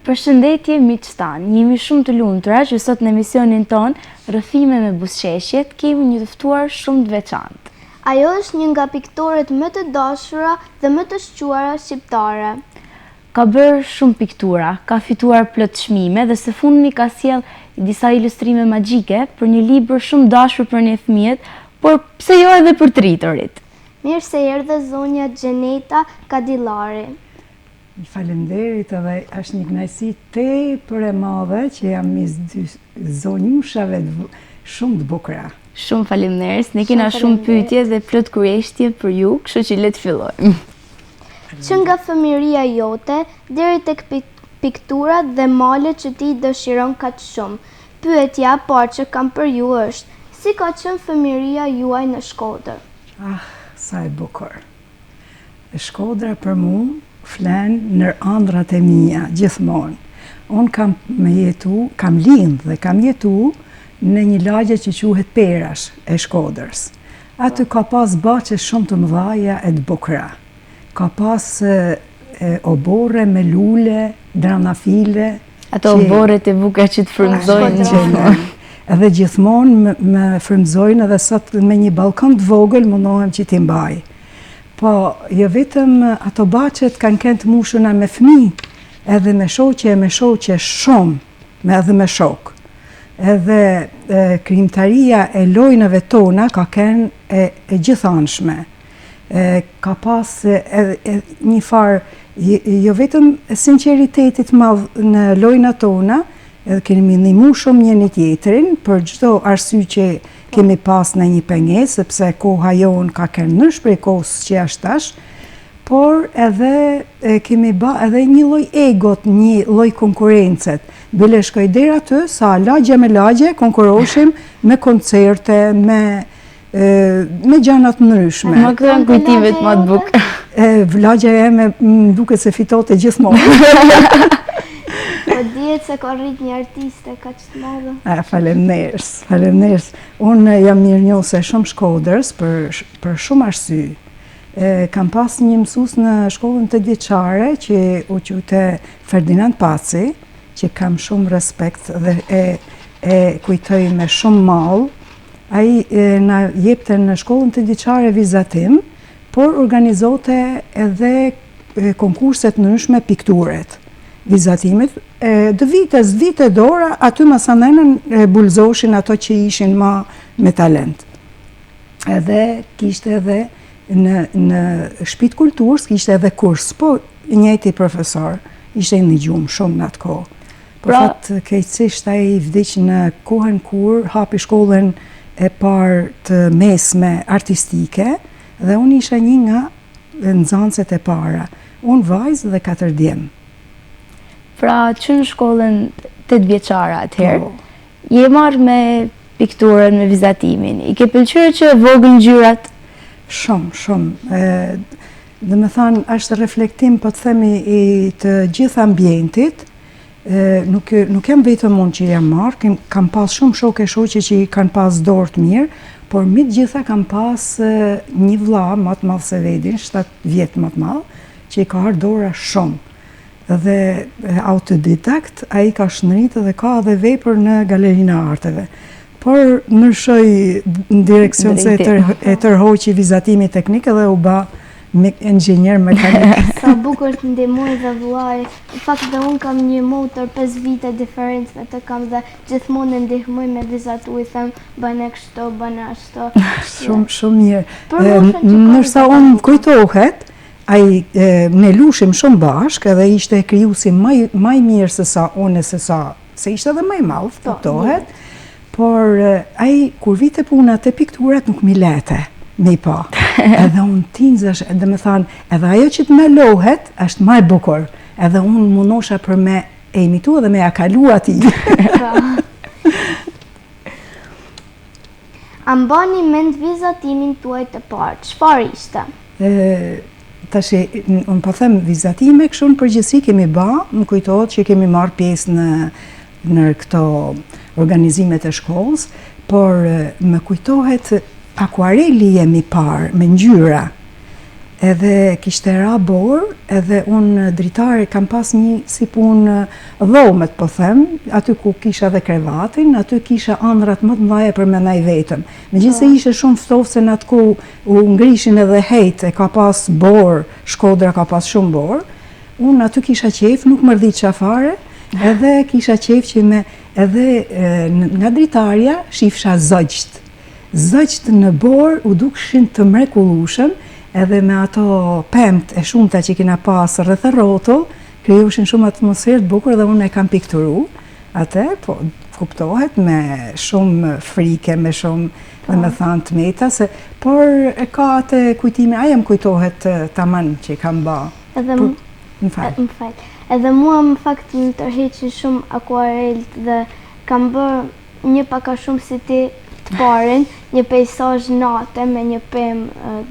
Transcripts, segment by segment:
Përshëndetje miqtan, jemi shumë të lumtura që sot në emisionin ton Rrëfime me buzëqeshjet kemi një të ftuar shumë të veçantë. Ajo është një nga piktorët më të dashura dhe më të shquara shqiptare. Ka bërë shumë piktura, ka fituar plot çmime dhe së fundmi ka sjell disa ilustrime magjike për një libër shumë dashur për ne fëmijët, por pse jo edhe për të rriturit. Mirë se erdhe zonja Gjeneta Kadillari. Faleminderit, edhe është një kënaqësi tepër e madhe që jam mes dy zonjushave shumë të bukura. Shumë faleminderit, ne kena shumë pyetje dhe plot kurështje për ju, kështu që le të fillojmë. Që nga fëmiria jote deri tek pikturat dhe malet që ti dëshiron kaq shumë. Pyetja e parë që kam për ju është: si ka qenë fëmiria juaj në Shkodër? Sa e bukur. Shkodra për mua flen në ëndrat e mia gjithmonë. Unë kam lindë dhe kam jetu në një lagje që quhet Perash e Shkodrës. Aty ka pas bache shumë të mëdhaja e të bukura. Ka pas oborre me lule, dranafile. Ato oborret e bukura që të frymëzojnë. Edhe gjithmonë më frymëzojnë edhe sot me një ballkon të vogël mundohem që t'i mbaj. Po, jo vetëm ato bachet kanë kënë të mushuna me fëmijë, edhe me shoqe shumë, edhe me shok. Edhe krijimtaria e lojnave tona ka kënë e gjithanshme. Ka pas një farë, jo vetëm sinqeritetit madh në lojnat tona, edhe kemi ndihmu shumë njëri tjetrin për çdo arsye që kemi pas në një pengesë, sepse koha jonë ka këndësh prej kohës që është tash, por edhe kemi edhe një lloj egot, një lloj konkurrencet. Bile shkoj deri aty, sa lagje me lagje, konkuroshim me koncerte, me gjëra të ndryshme. Më kanë kujtimet më të bukura. Lagja jeme më duket se fitote gjithmonë. Po dihet se ka rrit një artiste kaq të madhe. Faleminderit. Unë jam mirënjohëse shumë Shkodrës për shumë arsye. Kam pas një mësues në shkollën 8 vjeçare që u quajte Ferdinand Paci, që kam shumë respekt dhe e kujtoj me shumë mall. Ai na jepte në shkollën 8 vjeçare vizatim, por organizote edhe konkurse të ndryshme pikturet. Vizatimit, vite dora, aty masanenën bulzoshin ato që ishin ma me talent. Edhe kishte edhe në shtëpitë kulturës, kishte edhe kurs, po njëjti profesor, ishte një gjumë shumë në atë kohë. Por fatë keqësisht ai vdiq në kohën kur hapi shkollën e parë të mesme artistike, dhe unë isha një nga nxënësit e para. Unë vajzë dhe 4 djemë. Pra që në shkollën 8 vjeçare atëherë, je marrë me pikturën, me vizatimin. I ke pëlqyer që vogël ngjyrat? Shumë. Dhe me thanë, është reflektim, po të themi, i të gjithë ambientit. Nuk jam vetëm unë që jam marrë, kam pas shumë shokë e shoqe që kanë pas dorë të mirë, por mi të gjitha kam pas një vlla më të madh se Vedin, 7 vjet më të madh, që i ka ardhur dora shumë. Dhe autodidakt, ai ka shëndrit dhe ka edhe vepër në Galerinë e Arteve. Por ndryshoi në direkcion se e tërhoqi vizatimi teknik edhe u bë inxhinier mekanik. Sa bukur të ndihmoj dhe vllai. Në fakt dhe unë kam një motor 5 vite diferencë me të kam dhe gjithmonë e ndihmoj me vizatu, i them bëne kështu, bëne ashtu. Shumë mirë. Ndërsa unë kujtohet, ai ne lushim shumë bashkë edhe ishte krijuesi më i mirë se sa unë, se ishte edhe më i madh, kuptohet. Por ai kur vite puna te pikturat nuk mi lete me i pa. Edhe unë tinzash, edhe me thanë, edhe ajo që të me lohet është më e bukur. Edhe unë mundohesha për me e imitu edhe me ja kalu atij. A mbani mend vizatimin tuaj të parë? Çfarë ishte? Tash, unë po them vizatime, kështu në përgjithësi kemi më kujtohet që kemi marrë pjesë në këto organizimet e shkollës, por më kujtohet akuareli jemi parë me ngjyra. edhe kishte ra borë, edhe unë dritare kam pas një si punë dhomet, po them, aty ku kisha dhe krevatin, aty kisha andrat më të mëdha për me naj vetëm. Megjithëse ishe shumë ftoftë se në atë ku u ngrishin edhe hejt, e ka pas borë, Shkodra ka pas shumë borë, unë aty kisha qef, nuk mërdit qafare, edhe kisha qef që me edhe nga dritarja shifsha zëgjt. Zëgjt në borë u dukshin të mrekullueshëm, edhe me ato pemt e shumta që kina pas rreth rrotull, krijoshin shumë atmosferë të bukur dhe unë e kam pikturu. Atë, po, kuptohet me shumë frike, me shumë, dhe me thanë të meta, por e ka atë kujtime, aja më kujtohet taman që i kam ba. Më fal. Edhe mua më fakt më tërheqin shumë akuarelt dhe kam bërë një paka shumë si ti të parin, një pejsazh nate me një pemë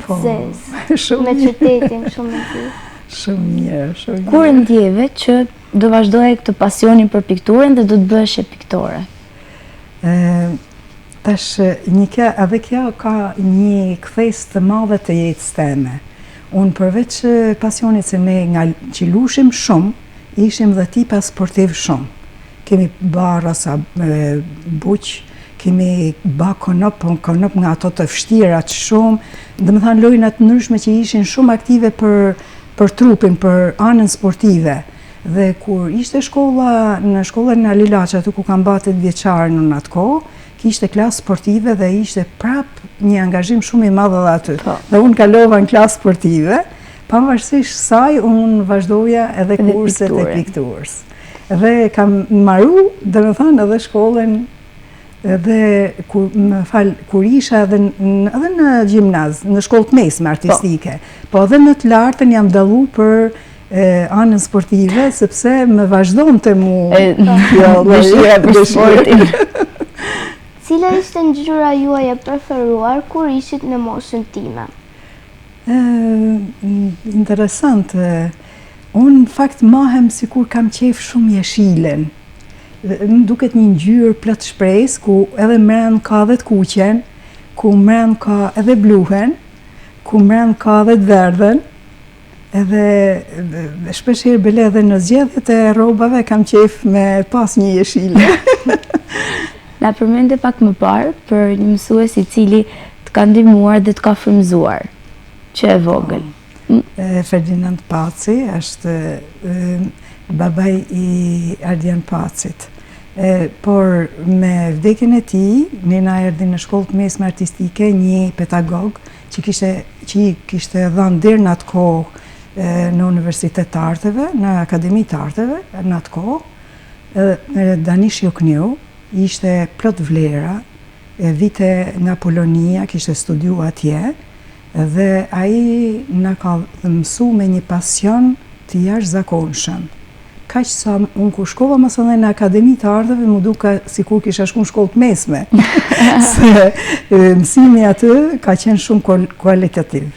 të zezë, me qytetin shumë në ti. Shumë mirë. Kur ndjeve që do vazhdoje këtë pasionin për pikturën dhe do të bëhesh piktore? Tash, edhe kjo ka një kthes të madhe të jetës teme. Unë përveç pasionit se me nga që lushim shumë, ishim dhe tipa sportiv shumë. Kemi ba rasa buq, kemi ba konop nga ato të fështirat shumë, dhe më thanë lojnat ndryshme që ishin shumë aktive për trupin, për anën sportive. Dhe kur ishte shkolla, në shkollën në Lilaç, aty ku kam batet vjeçarë në atë kohë, kishte klasë sportive dhe ishte prap një angazhim shumë i madh edhe aty. Dhe unë kalova në klasë sportive, pavarësisht saj unë vazhdoja edhe kurset e pikturës. Dhe kam maru, dhe me thanë, edhe shkollën, edhe kur isha edhe në gjimnaz, në shkollë të mesme artistike, po edhe në të lartën jam dallu për anën sportive, sepse më vazhdon të mu dëshira për sportin. Cila ishte ngjyra juaj e preferuar kur ishit në moshën time? Interesant. Unë në fakt mahem si kur kam qef shumë jeshilen. Më duket një ngjyrë plot shpresë, ku edhe mren ka dhe të kuqen, ku mren ka edhe bluhen, ku mren ka edhe të verdhen, edhe shpeshherë bile edhe në zgjedhjet e rrobave kam qef me pas një jeshile. Na përmende pak më parë për një mësues i cili të ka ndihmuar dhe të ka frymëzuar, që e vogël. Ferdinand Paci është babaj i Ardian Pacit. Por me vdekjen e tij, nena erdhi në shkollë të mesme artistike një pedagog që kishte dhënë deri në atë kohë në Universitet të Arteve, në Akademi të Arteve, në atë kohë, Danish Jokniu, ishte plot vlera, vite nga Polonia, kishte studiu atje, dhe ai na ka mësu me një pasion të jashtëzakonshëm. Kaq sa unë kur shkova më thënë në Akademi të Arteve, më duka sikur kisha shkuar në shkollë të mesme. Se mësimi aty ka qenë shumë kualitativ.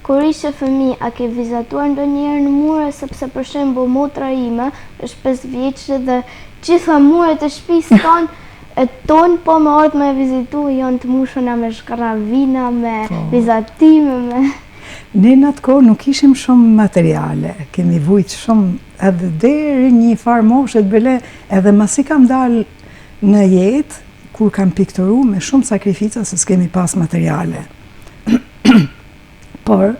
Kur ishe fëmijë, a ke vizatuar ndonjëherë në mure, sepse për shembull motra ime është 5 vjeçë dhe gjitha muret e shtëpisë tonë po më ardhë me vizitu, janë të mushuna me shkravina, me vizatime, me... Ne në atë kohë nuk ishim shumë materiale, kemi vujt shumë edhe deri një farë moshet bile, edhe masi kam dalë në jetë, kur kam pikturu me shumë sakrifica se s'kemi pas materiale. Por,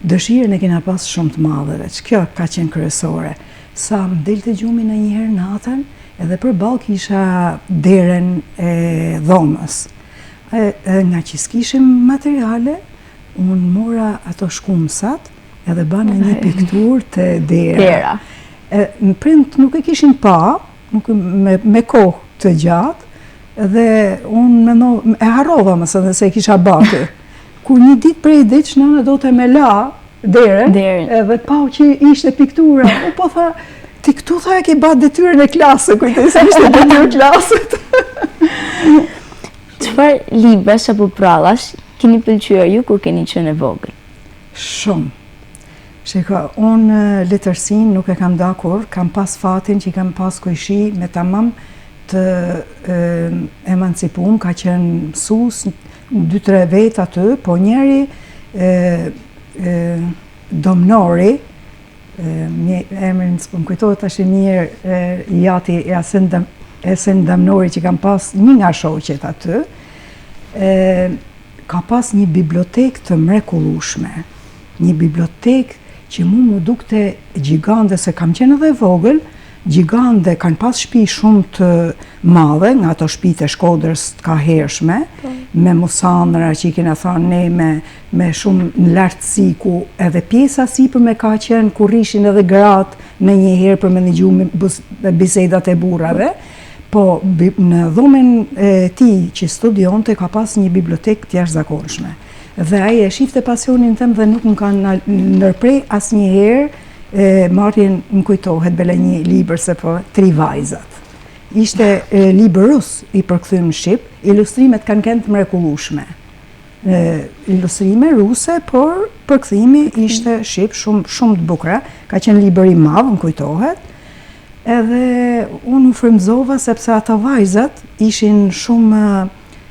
dëshirën e kena pas shumë të madheve, që kjo ka qenë kryesore. Sa më delte gjumi në njëherë natën, edhe për balë kisha deren e dhomës. Nga që s'kishim materiale, unë mora ato shkumsat edhe banë një piktur të dera. Në prind nuk e kishin pa, me kohë të gjatë, dhe unë e harrova mësë dhe se e kisha batu. Kur një ditë prej ditë që nëna do të me la deren, edhe pau që ishte piktura, u po tha, ti këtu tha e ke ba detyrën e klasë, kujtëse ishte detyrë klasët. Çfarë librash apo prallash keni pëlqyer ju kur keni qenë e vogël? Shumë. Shiko, unë letërsinë nuk e kam da kur, kam pas fatin që kam pas kojshi me tamam të emancipum, ka qenë mësues 2-3 vetë aty, po njeri Domnori, emrin s'po më kujtohet tash mirë, Jati Esen Domnori që kam pas një nga shoqet aty, ka pas një bibliotek të mrekullueshme. Një bibliotek që mu dukte gjigande, se kam qenë edhe vogël, gjigande kanë pas shtëpi shumë të madhe, nga ato shtëpitë e Shkodrës të kahershme, me musanëra që i kena thënë ne me shumë në lartësi, ku edhe pjesa sipër me ka qenë ku rishin edhe gratë me njëherë për me dëgju bisedat e burrave, po në dhomën e tij që studionte ka pas një bibliotekë të jashtëzakonshme. Dhe ai e shifte pasionin tim dhe nuk më kanë ndërprej asnjëherë marrjen, më kujtohet bela një libër se po Tri vajzat. Ishte libër rus i përkthyer në shqip, ilustrimet kanë qenë të mrekullueshme. Ilustrime ruse, por përkthimi ishte shqip shumë të bukura. Ka qenë libër i madh, më kujtohet. Edhe unë u frymëzova sepse ata vajzat ishin shumë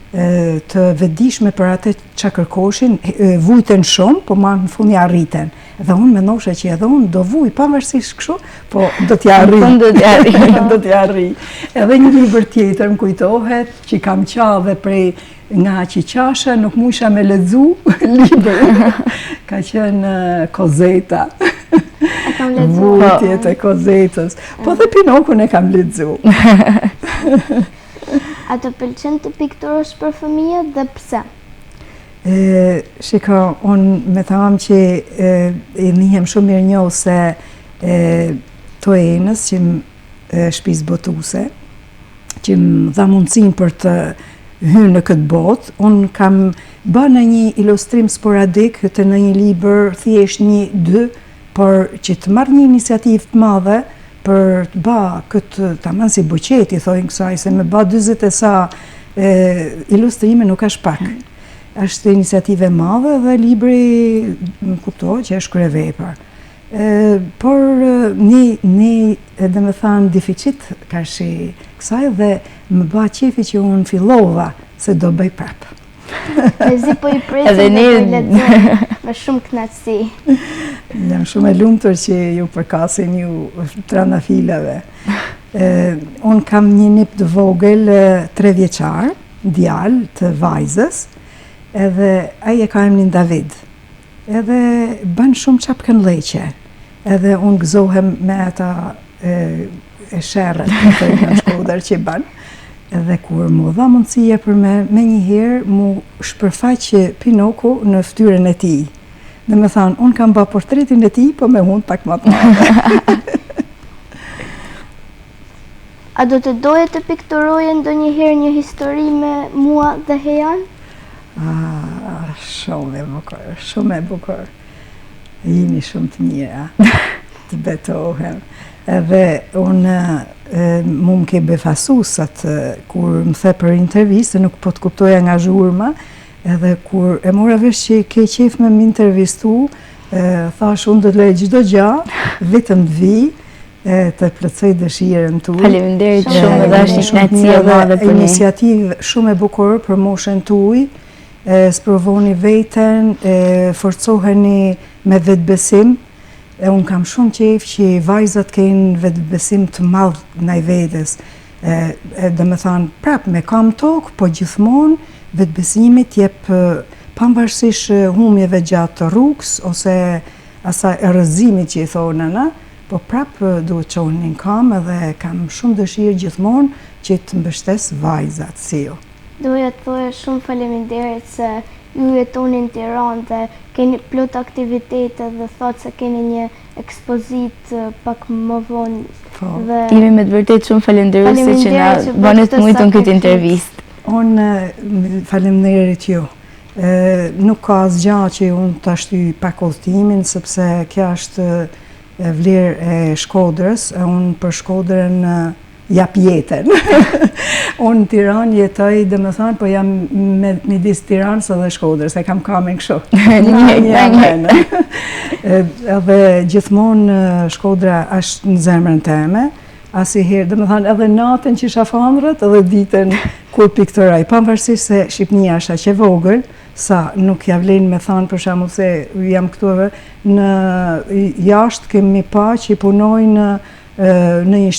të vetëdijshme për atë çka kërkoshin, vujten shumë, po marrë në fund ja arriten. Dhe unë mendosha që edhe unë do vuj pavarësisht kështu, po do t'ja arri. Do t'ja arri. Edhe një libër tjetër më kujtohet që kam qave prej nga qiqasha, nuk musha me lexu libër. Ka qenë Kozeta. Vujtjet e Kozetës. Po dhe Pinokun e kam lexu. A të pëlqen të pikturosh për fëmijët dhe pse? Shiko, unë me thamë që e njihem shumë mirë njohë se to e enës që më shpis botuse, që më dha mundësin për të hynë në këtë botë. Unë kam bërë në një ilustrim sporadik të në një libër, thjesht 1-2, por që të marrë një iniciativë të madhe për të ba këtë tamam si buqeti, thojnë kësaj, se me ba 20 e sa ilustrime nuk është pak. Është iniciative madhe dhe libri më kuptohet që është kryevepër. Por një edhe me thanë deficit ka shi kësaj dhe më ba qefi që unë fillova se do bëj prapë. Zi po i presim dhe po i lexoj me shumë kënaqësi. Jam shumë e lumtur që ju përkasin ju tranafilave. Unë kam një nip të vogël 3 vjeçar, djalë të vajzës, edhe ai e ka emrin David. Edhe bën shumë çapkënleqe. Edhe unë gëzohem me ata e sherrët në Shkodër që bën. Edhe kur mu dha mundësia për me njëherë mu shpërfaq Pinoku në fytyrën e tij. Dhe me thanë, unë kam ba portretin e tij, po me unë pak më të madhe. A do të doje të pikturoje ndonjëherë një histori me mua dhe Hejan? Shumë e bukur, shumë e bukur. Jeni shumë të mira, të betohem. Edhe unë mu më ke befasusat kur më the për intervistë, nuk po të kuptoja nga zhurma, edhe kur e mora vesh që ke qef me më intervistu, thash unë do të lejë çdo gjë, vetëm të vi, të plotësoj dëshirën tuaj. Faleminderit shumë dhe është një kënaqësi e madhe për ne. Iniciativë shumë e bukur për moshën tuaj, sprovoni veten, forcoheni me vetbesim. Unë kam shumë qejf që vajzat kenë vetbesim të madh ndaj vetes. Dhe me thanë, prap me kam tokë, po gjithmonë vetbesimit jep pavarësisht humjeve gjatë rrugës ose asaj rrëzimit që i thonë ana, po prap duhet çonin kam edhe kam shumë dëshirë gjithmonë që të mbështes vajzat si ju. Doja të thoja shumë faleminderit se ju jetoni në Tiranë dhe keni plot aktivitete dhe thotë se keni një ekspozitë pak më vonë. Jemi me të vërtet shumë falenderuese që na bënët mujtën këtë intervistë. Unë faleminderit ju. Nuk ka asgjë që unë ta shtyj pak udhëtimin, sepse kjo është vlerë e Shkodrës, unë për Shkodrën jap jetën. Unë në Tiranë jetoj, dhe më thanë, po jam midis Tiranës dhe Shkodrës, e kam kamen kështu. Edhe gjithmonë Shkodra është në zemrën teme, asnjëherë, dhe më thanë, edhe natën që isha fandrët, edhe ditën kur pikturoj. Pavarësisht se Shqipënia është aq e vogël, sa nuk ja vlen me thanë për shembull se jam këtu në jashtë kemi pa që i punojnë në një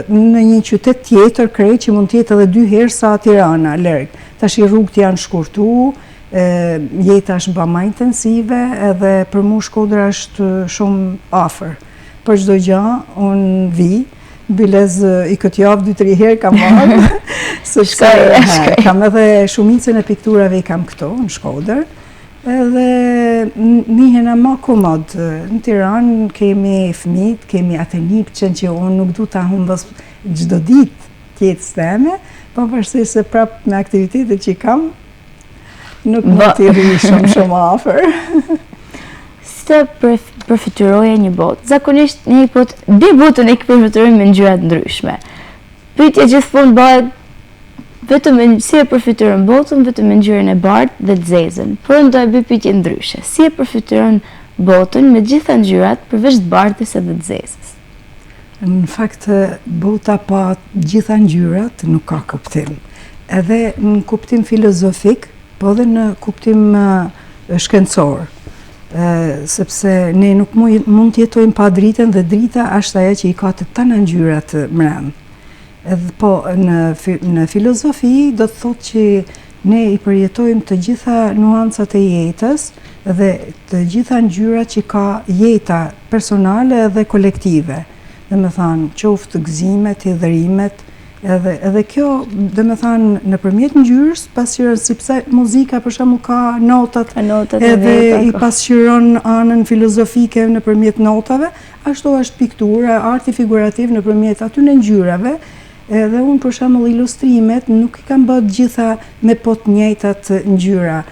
në një qytet tjetër krejt që mund të jetë edhe 2 herë sa Tirana larg. Tash i rrugët janë shkurtu, jeta është ba më intensive edhe për mu Shkodra është shumë afër. Për çdo gjë unë vi, bilez i këtë javë 2-3 herë kam marrë, sepse kam edhe shumicën e pikturave i kam këto në Shkodër. Edhe njihena ma komod. Në Tiranë kemi fëmijët, kemi atë nipçen që unë nuk du ta humbas çdo ditë tjetës teme, pavarësisht se prapë me aktivitetet që kam, nuk mund t'i rri shumë afër. Si të përfituroje një botë? Zakonisht një botën e përfiturojnë me ngjyra ndryshme. Pyetja gjithmonë bëhet vetëm si e përfituron botën, vetëm me ngjyrën e bardhë dhe të zezën. Por unë do e bëj pyetje ndryshe. Si e përfituron botën me gjitha ngjyrat përveç të bardhës edhe të zezës? Në fakt, bota pa gjitha ngjyrat nuk ka kuptim. Edhe në kuptim filozofik, po edhe në kuptim shkencor. Sepse ne nuk mund të jetojmë pa dritën dhe drita është ajo që i ka të tana ngjyrat brenda. Edhe po në filozofi do të thotë që ne i përjetojmë të gjitha nuancat e jetës dhe të gjitha ngjyrat që ka jeta personale dhe kolektive. Dhe me thanë, qoftë gëzimet, hidhërimet, edhe kjo, dhe me thanë, nëpërmjet ngjyrës, pasqyron sepse muzika për shembull ka notat edhe i pasqyron anën filozofike nëpërmjet notave, ashtu është piktura, arti figurativ nëpërmjet atyre ngjyrave. Edhe unë për shembull ilustrimet nuk i kam bërë gjitha me po të njëjtat ngjyra.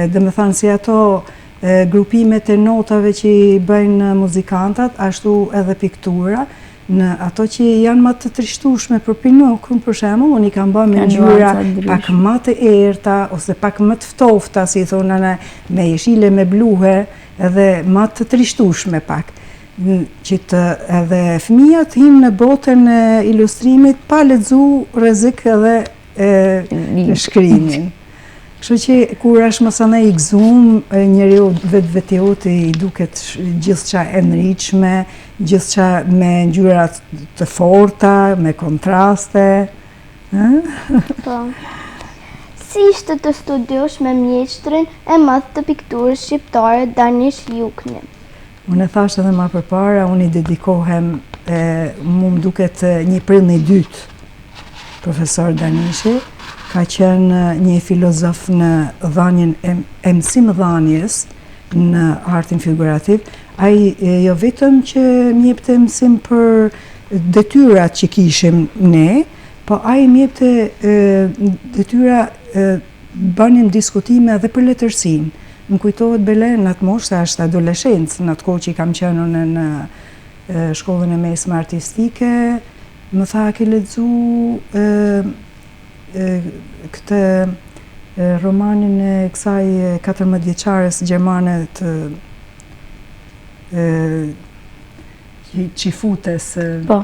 Dhe me thanë si ato grupimet e notave që i bëjnë muzikantat, ashtu edhe piktura, në ato që janë më të trishtueshme për Pinokun për shembull, unë i kam bërë me ngjyra pak më të errta ose pak më të ftofta, si thonë ana, me jeshile, me bluhe, edhe më të trishtueshme pak. Që edhe fëmijët hinë në botën e ilustrimit pa lexu rrezik edhe shkrimin. Kështu që kur është mësane i gëzum, njeriu vetë i duket gjithçka e ndritshme, gjithçka me ngjyra të forta, me kontraste. Po. Si ishte të studiosh me mjeshtrin e madh të pikturës shqiptare Danish Jukni? Unë e thash edhe më përpara, unë i dedikohem, mu më duket një prillni i dytë, profesor Danishi, ka qenë një filozof në dhënien e mësimdhënies në artin figurativ. Ai jo vetëm që më jepte mësim për detyrat që kishim ne, po ai më jepte detyra, bënim diskutime edhe për letërsinë. Më kujtohet Belen në atë moshë, se është adoleshencë, në atë kohë që i kam qenë në shkollën e mesme artistike, më tha, ke lexu këtë romanin e kësaj 14 vjeçares gjermane të Qifutes. Po.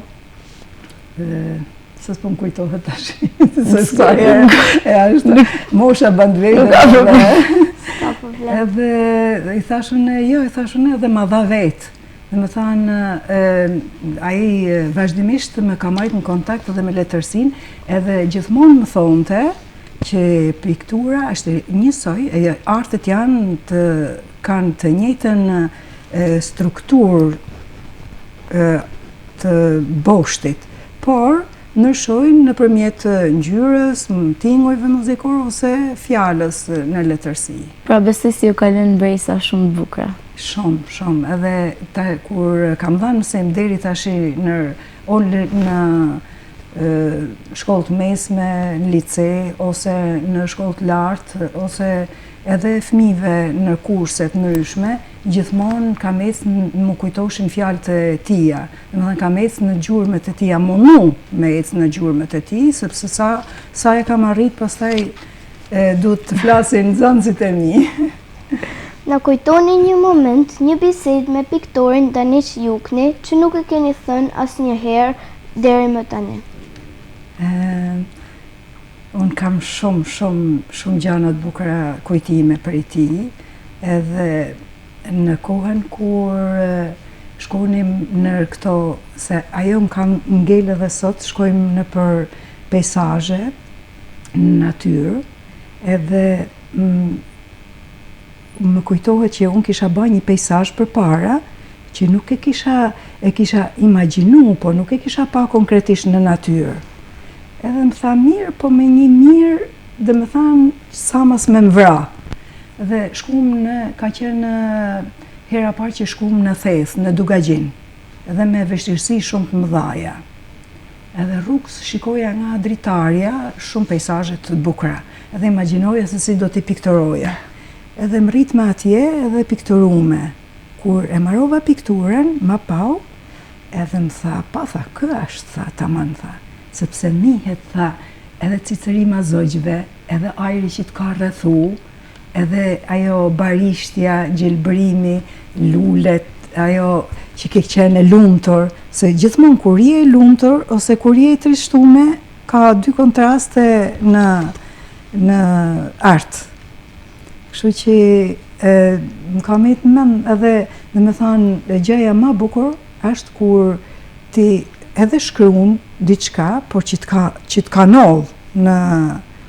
Se s'po më kujtohet tash. Se s'ka është mosha bandvejtë. Edhe i thashun edhe ma dha vetë. Dhe më thanë, ai vazhdimisht më ka marrë në kontakt edhe me letërsinë, edhe gjithmonë më thonte që piktura është njësoj, artet kanë të njëjtën strukturë të boshtit, por ndryshojnë nëpërmjet ngjyrës, tingujve muzikor ose fjalës në letërsi. Pra besoj si ju ka lënë brejsa shumë të bukura. Shumë. Edhe kur kam dhënë mësim deri tash në shkollë të mesme, në lice, ose në shkollë të lartë, ose edhe fëmijëve në kurset ndryshme, gjithmonë kam ecë më kujtoshin fjalët e tia. Domethënë kam ecë në gjurmët e tia, munu me ecë në gjurmët e tij, sepse sa e kam arrit, pastaj duhet të flasin nxënësit e mi. Na kujtoni një moment, një bisedë me piktorin Danish Jukni, që nuk e keni thënë asnjëherë deri më tani. Unë kam shumë gjana të bukura kujtime për i tij, edhe në kohën kur shkonim në këto, se ajo më kam ngel edhe sot, shkojmë në për pejsazhe, në natyrë, edhe më kujtohet që unë kisha bërë një pejsazh përpara, që nuk e kisha imagjinu, po nuk e kisha pa konkretisht në natyrë. Edhe më tha mirë, po me një mirë, dhe më thanë, sa mas me më vra. Dhe ka qenë hera parë që shkum në Thes, në Dugagjin, edhe me vështirësi shumë të mëdhaja. Edhe rrugës shikoja nga dritarja shumë pejsazhe të bukura, edhe imagjinoja se si do t'i piktoroja. Edhe më rrit me atje edhe pikturume. Kur e marrova pikturën, ma pau, edhe më tha, kë është, tha, tamam, tha, sepse njihet, tha, edhe cicërima zogjve, edhe ajri që t'ka rrethu, edhe ajo barishtja, gjelbërimi, lulet, ajo që ke qenë e lumtur, se gjithmonë kur je e lumtur, ose kur je e trishtume, ka dy kontraste në art. Kështu që më ka me të mend edhe, dhe me thanë, gjëja ma bukur është kur ti edhe shkruan diçka, por që t'ka nodhë në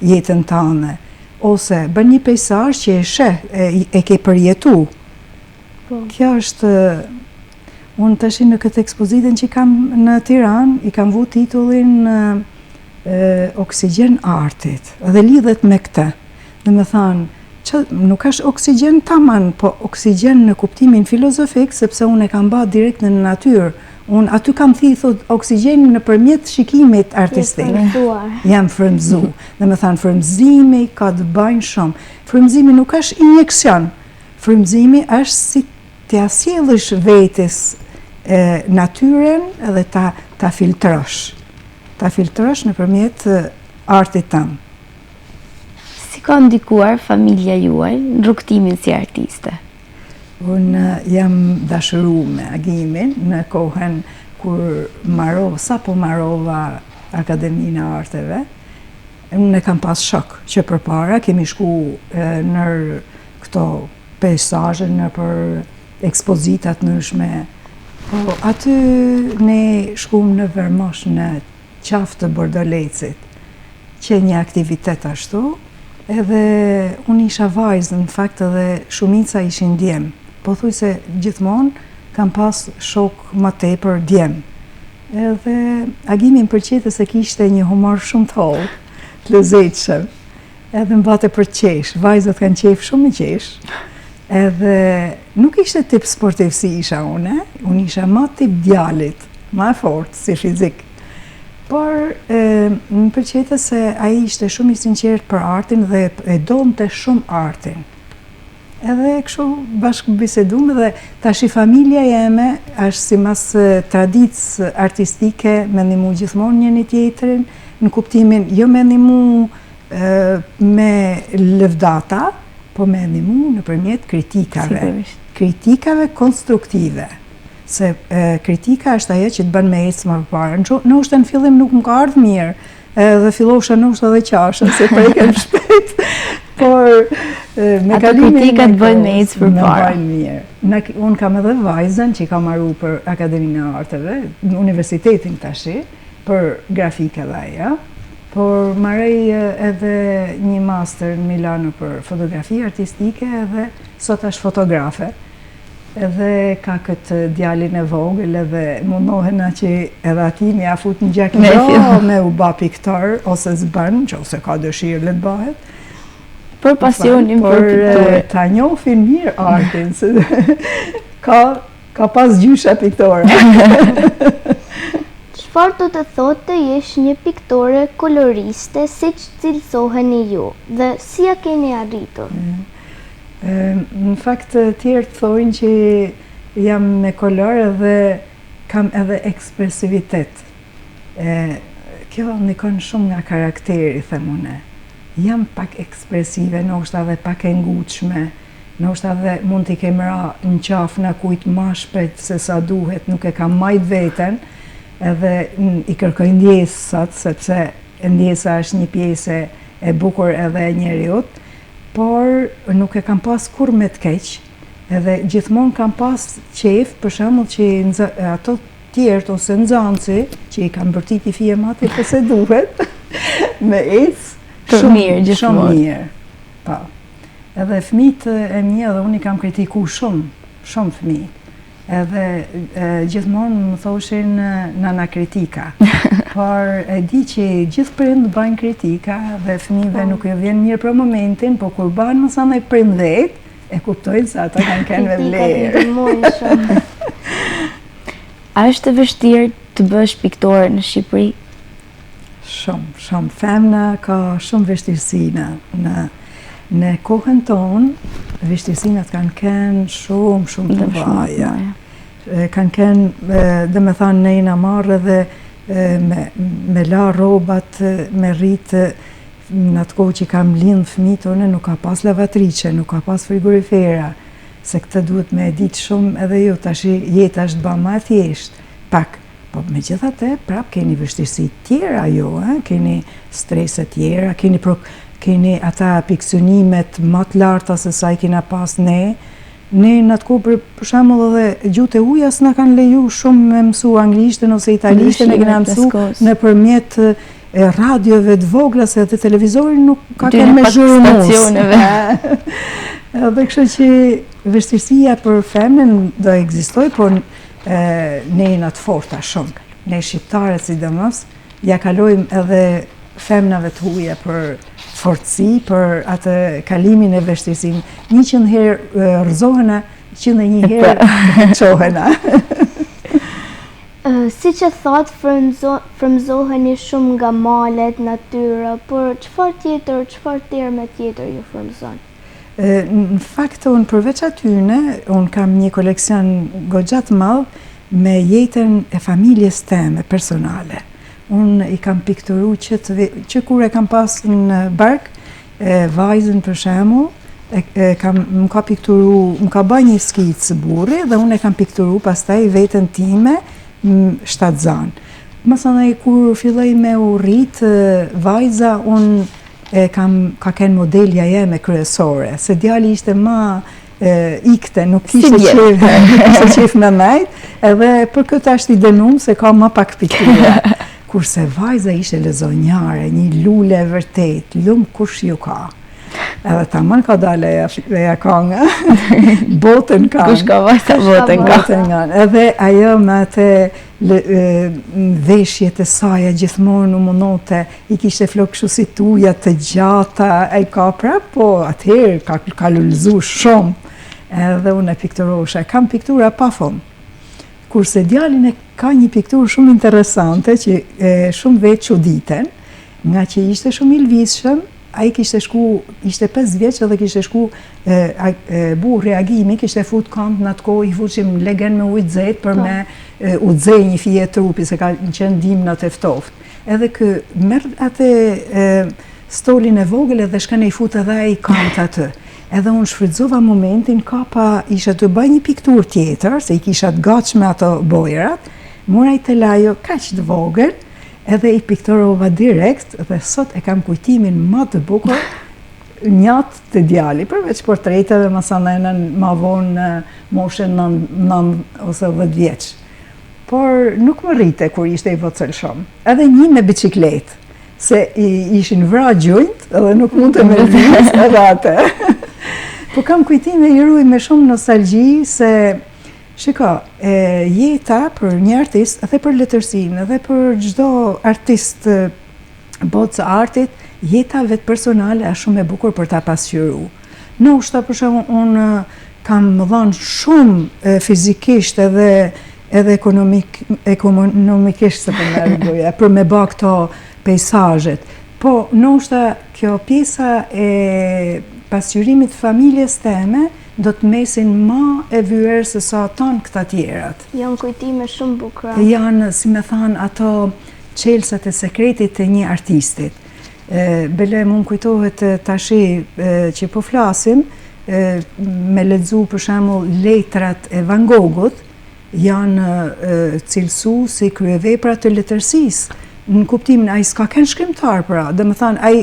jetën tënde, ose bën një pejsazh që e sheh, e ke përjetu. Kjo është, unë tash në këtë ekspozitën që kam në Tiranë, i kam vu titullin Oksigjen artit, dhe lidhet me këtë. Dhe me thanë, nuk është oksigjen taman, po oksigjen në kuptimin filozofik, sepse unë e kam ba direkt në natyrë. Unë aty kam thithot oksigjenin në përmjet shikimit artistik. Jam frymzu. Dhe me thanë, frymzimi ka të bajnë shumë. Frymzimi nuk është injekcion. Frymzimi është si t'ja sjellësh vetes natyren edhe ta filtrosh. Ta filtrosh në përmjet artit tëmë. Si ka ndikuar familja juaj në rrugtimin si artiste? Unë jam dashuruar me Agimin në kohën kur sapo marrova Akademinë e Arteve. Unë e kam pas shok që përpara kemi shku në këto pejsazhe, në për ekspozitat ndryshme. Po aty ne shkum në Vermosh, në qafë të Bordolecit, që një aktivitet ashtu. Edhe unë isha vajzë, në fakt edhe shumica ishin djem. Po thuj se gjithmonë kam pas shok më tepër djem. Edhe Agimin përqete se kishte një humor shumë të hollë, të lezetshëm. Edhe më bate për qesh, vajzët kanë qef shumë i qesh. Edhe nuk ishte tip sportiv si isha unë isha ma tip djalit, ma fort si fizik. Por më përqete se ai ishte shumë i sinqert për artin dhe e donte shumë artin. Edhe kështu bashkë bisedume dhe tash i familja jeme është si mas tradicë artistike me ndimu gjithmonë njëri tjetrin, në kuptimin jo me ndimu me lëvdata, po me ndimu nëpërmjet kritikave. Kritikave konstruktive. Se kritika është ajo që të bën me ecë më përpara. Ndoshta në fillim nuk më ka ardhur mirë, dhe fillosha ndoshta edhe qasha, se preken shpejt. Por me kalimin kritikat bëjnë me ecë përpara. Unë kam edhe vajzën që ka marru për Akademinë e Arteve, në universitetin tashi, për grafike dhe ajo. Por marrej edhe një master në Milano për fotografi artistike edhe sot është fotografe. Edhe ka këtë djalin e vogël edhe mundohena që edhe ati mi a fut në gjakin me u ba piktor ose zbën, që ose ka dëshirë le të bëhet. Për pasionin për pikturë. Ta njohin mirë artin, se ka pas gjysha piktore. Çfarë do të thotë jesh një piktore koloriste, si që cilësoheni ju, dhe si ja keni arritur? Në fakt tjerë të thojnë që jam me kolor edhe kam edhe ekspresivitet. Kjo ndikon shumë nga karakteri, themune. Jam pak ekspresive, ndoshta edhe pak e ngutshme, ndoshta edhe mund t'i kem ra në qafë në kujt ma shpejt se sa duhet, nuk e kam majt veten, edhe i kërkoj ndjesat, sepse ndjesa është një pjesë e bukur edhe e njeriut, por nuk e kam pas kur me të keq, edhe gjithmonë kam pas qef, për shembull që ato tjerët ose nxënësi që i kam bërtit i fije mati përse duhet, me ecë shumë mirë. Po. Edhe fëmijët e mi edhe unë i kam kritiku shumë fëmijë. Edhe gjithmonë më thoshin nana kritika. Por e di që gjithë prindë bëjnë kritika dhe fëmijëve nuk ju vjen mirë për momentin, po kur banë më sa me 15, e kuptojnë se ata kanë kënë me vlerë. A është e vështirë të bësh piktore në Shqipëri? Shumë. Femna ka shumë vështirësina. Në kohën tonë, vështirësinat kanë kënë shumë të vaja. Kanë kënë, dhe me thanë, ne jena marrë dhe me la robat, me rritë, në atë kohë që kam lindë fëmijët tonë, nuk ka pas lavatrice, nuk ka pas frigorifera, se këtë duhet me ditë shumë edhe ju, tash jeta është ba ma thjeshtë, pak. Po me gjithate, prap keni vështirësi tjera jo, keni streset tjera, keni ata piksunimet më të larta se sa i kena pas ne. Ne në atë kohë për shembull edhe gjuhët e huaj s'na kanë leju shumë me mësu anglishtën ose italishtën, e kena mësu nëpërmjet radiove të vogla, se edhe televizori nuk ka qenë me zhurmus. Edhe kështu që vështirësia për femnën do ekzistojë, por ne jena të forta shumë. Ne shqiptarët sidomos ja kalojmë edhe femnave të huaja për fortësi, për atë kalimin e vështirësinë. 100 herë rëzohena, 101 herë qohena. Si që thot, frëmzoheni shumë nga malet, natyra, por çfarë terme tjetër ju frëmzon? Në fakt, unë përveç atyne, unë kam një koleksion goxha të madh me jetën e familjes teme personale. Unë i kam pikturu që kur e kam pas në bark, vajzën për shembull, më ka pikturu, më ka bërë një skicë së burri dhe unë e kam pikturu pastaj veten time shtatzan. Mësane kur filloj me u rrit vajza, unë ka kenë modelja jeme kryesore, se djali ishte ma ikte, nuk kishte qef me majt, edhe për këtë ashtë i denum se ka ma pak piktura. Kurse vajza ishte lezonjare, një lule e vërtet, lumë kush ju ka. Edhe ta mën ka dale e ja kanga, botën ka. Kush ka vajza botën ka. Edhe ajo me atë veshjet e saja gjithmonë u munote, i kishte flok kështu si tuja të gjata, e ka prap, po atëherë ka lullzu shumë. Edhe unë e pikturosha, kam piktura pa fund. Kurse djalin e ka një pikturë shumë interesante që shumë vetë çuditen, nga që ishte shumë i lvizshëm, ai kishte shku, ishte 5 vjeç edhe kishte shku burri reagimi, kishte fut kënd në atë kohë, i fushim legen me ujë të zetë për me u xej një fije trupi, se ka qenë dimnat e ftoftë. Edhe kë merr atë stolin e vogël edhe shkon e i fut edhe ai kënd atë. Edhe unë shfrytëzova momentin, isha të bëj një pikturë tjetër, se i kisha të gatshme ato bojrat, mora i telajo kaq të vogël, edhe i pikturova direkt, dhe sot e kam kujtimin më të bukur njatë të djali, përveç portreteve masanenën ma vonë në moshën 9 ose 10 vjeç. Por nuk më rrite kur ishte i vocël shumë. Edhe një me bicikletë, se ishin vra gjujt, edhe nuk mund të me lviz edhe atë. Po kam kujtime i ruaj me shumë nostalgji, se shiko, jeta për një artist, edhe për letërsinë, edhe për çdo artist botës artit, jeta vetë personale është shumë e bukur për ta pasqyru. Ndoshta për shembull unë kam dhënë shumë fizikisht edhe ekonomikisht se për me bë këto pejsazhet. Po ndoshta kjo pjesa e pasqyrimit familjes teme do të mesin ma e vyer se sa tanë këta tjerat. Janë kujtime shumë bukura. Janë, si me thanë, ato qelsat e sekretit të një artistit. Bele mund kujtohet tashi që po flasim, me lexu për shembull letrat e Van Goghut, janë cilësu si kryevepra të letërsisë në kuptimin ai s'ka kënd shkrimtar pra, domethënë ai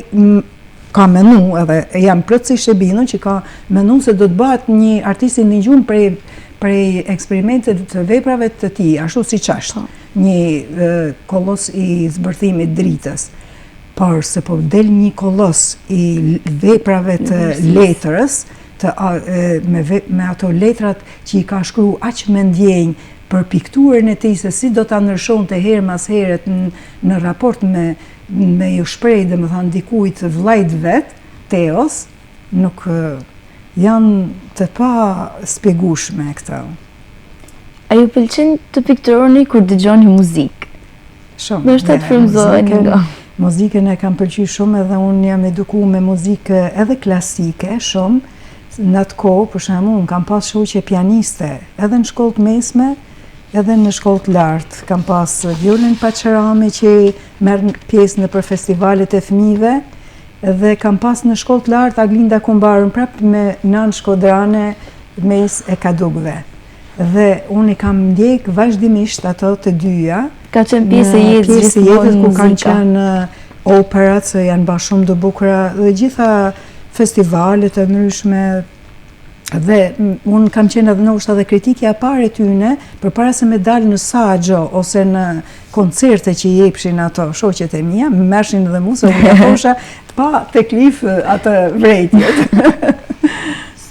ka menu edhe jam plotësisht e bindur që ka menu se do të bëhet një artist i ndëgjuar prej eksperimentet të veprave të tij, ashtu siç është. Një kolos i zbërthimit dritës. Por se po del një kolos i veprave të letrës, me ato letrat që i ka shkruar aq me ndjenjë për pikturën e tij se si do ta ndryshonte herë mas herët në raport me ju shpreh domethënë dikujt vllajt vet, Teos, nuk janë të pa spjegueshme këto. A ju pëlqen të pikturoni kur dëgjoni muzikë? Shumë. Do të frymëzoheni nga. Muzikën e kam pëlqyer shumë edhe unë jam edukuar me muzikë edhe klasike shumë. Në atë kohë, për shembull, unë kam pas shoqe pianiste, edhe në shkollë të mesme, edhe në shkollë të lartë. Kam pas Violen Paçerami që merr pjesë në festivalet e fëmijëve, dhe kam pas në shkollë të lartë Aglinda Kumbarën prapë me Nan Shkodrane mes e Kadugëve. Dhe unë i kam ndjek vazhdimisht ato të dyja. Ka qenë pjesë e jetës ku kanë qenë operat që janë bërë shumë të bukura dhe gjitha festivalet e ndryshme. Dhe unë kam qenë edhe ndoshta dhe kritikja e parë e tyne përpara se me dalë në Saxo ose në koncerte që jepshin ato shoqet e mia, më merrshin edhe mua se unë thosha pa teklif atë vrejtjet.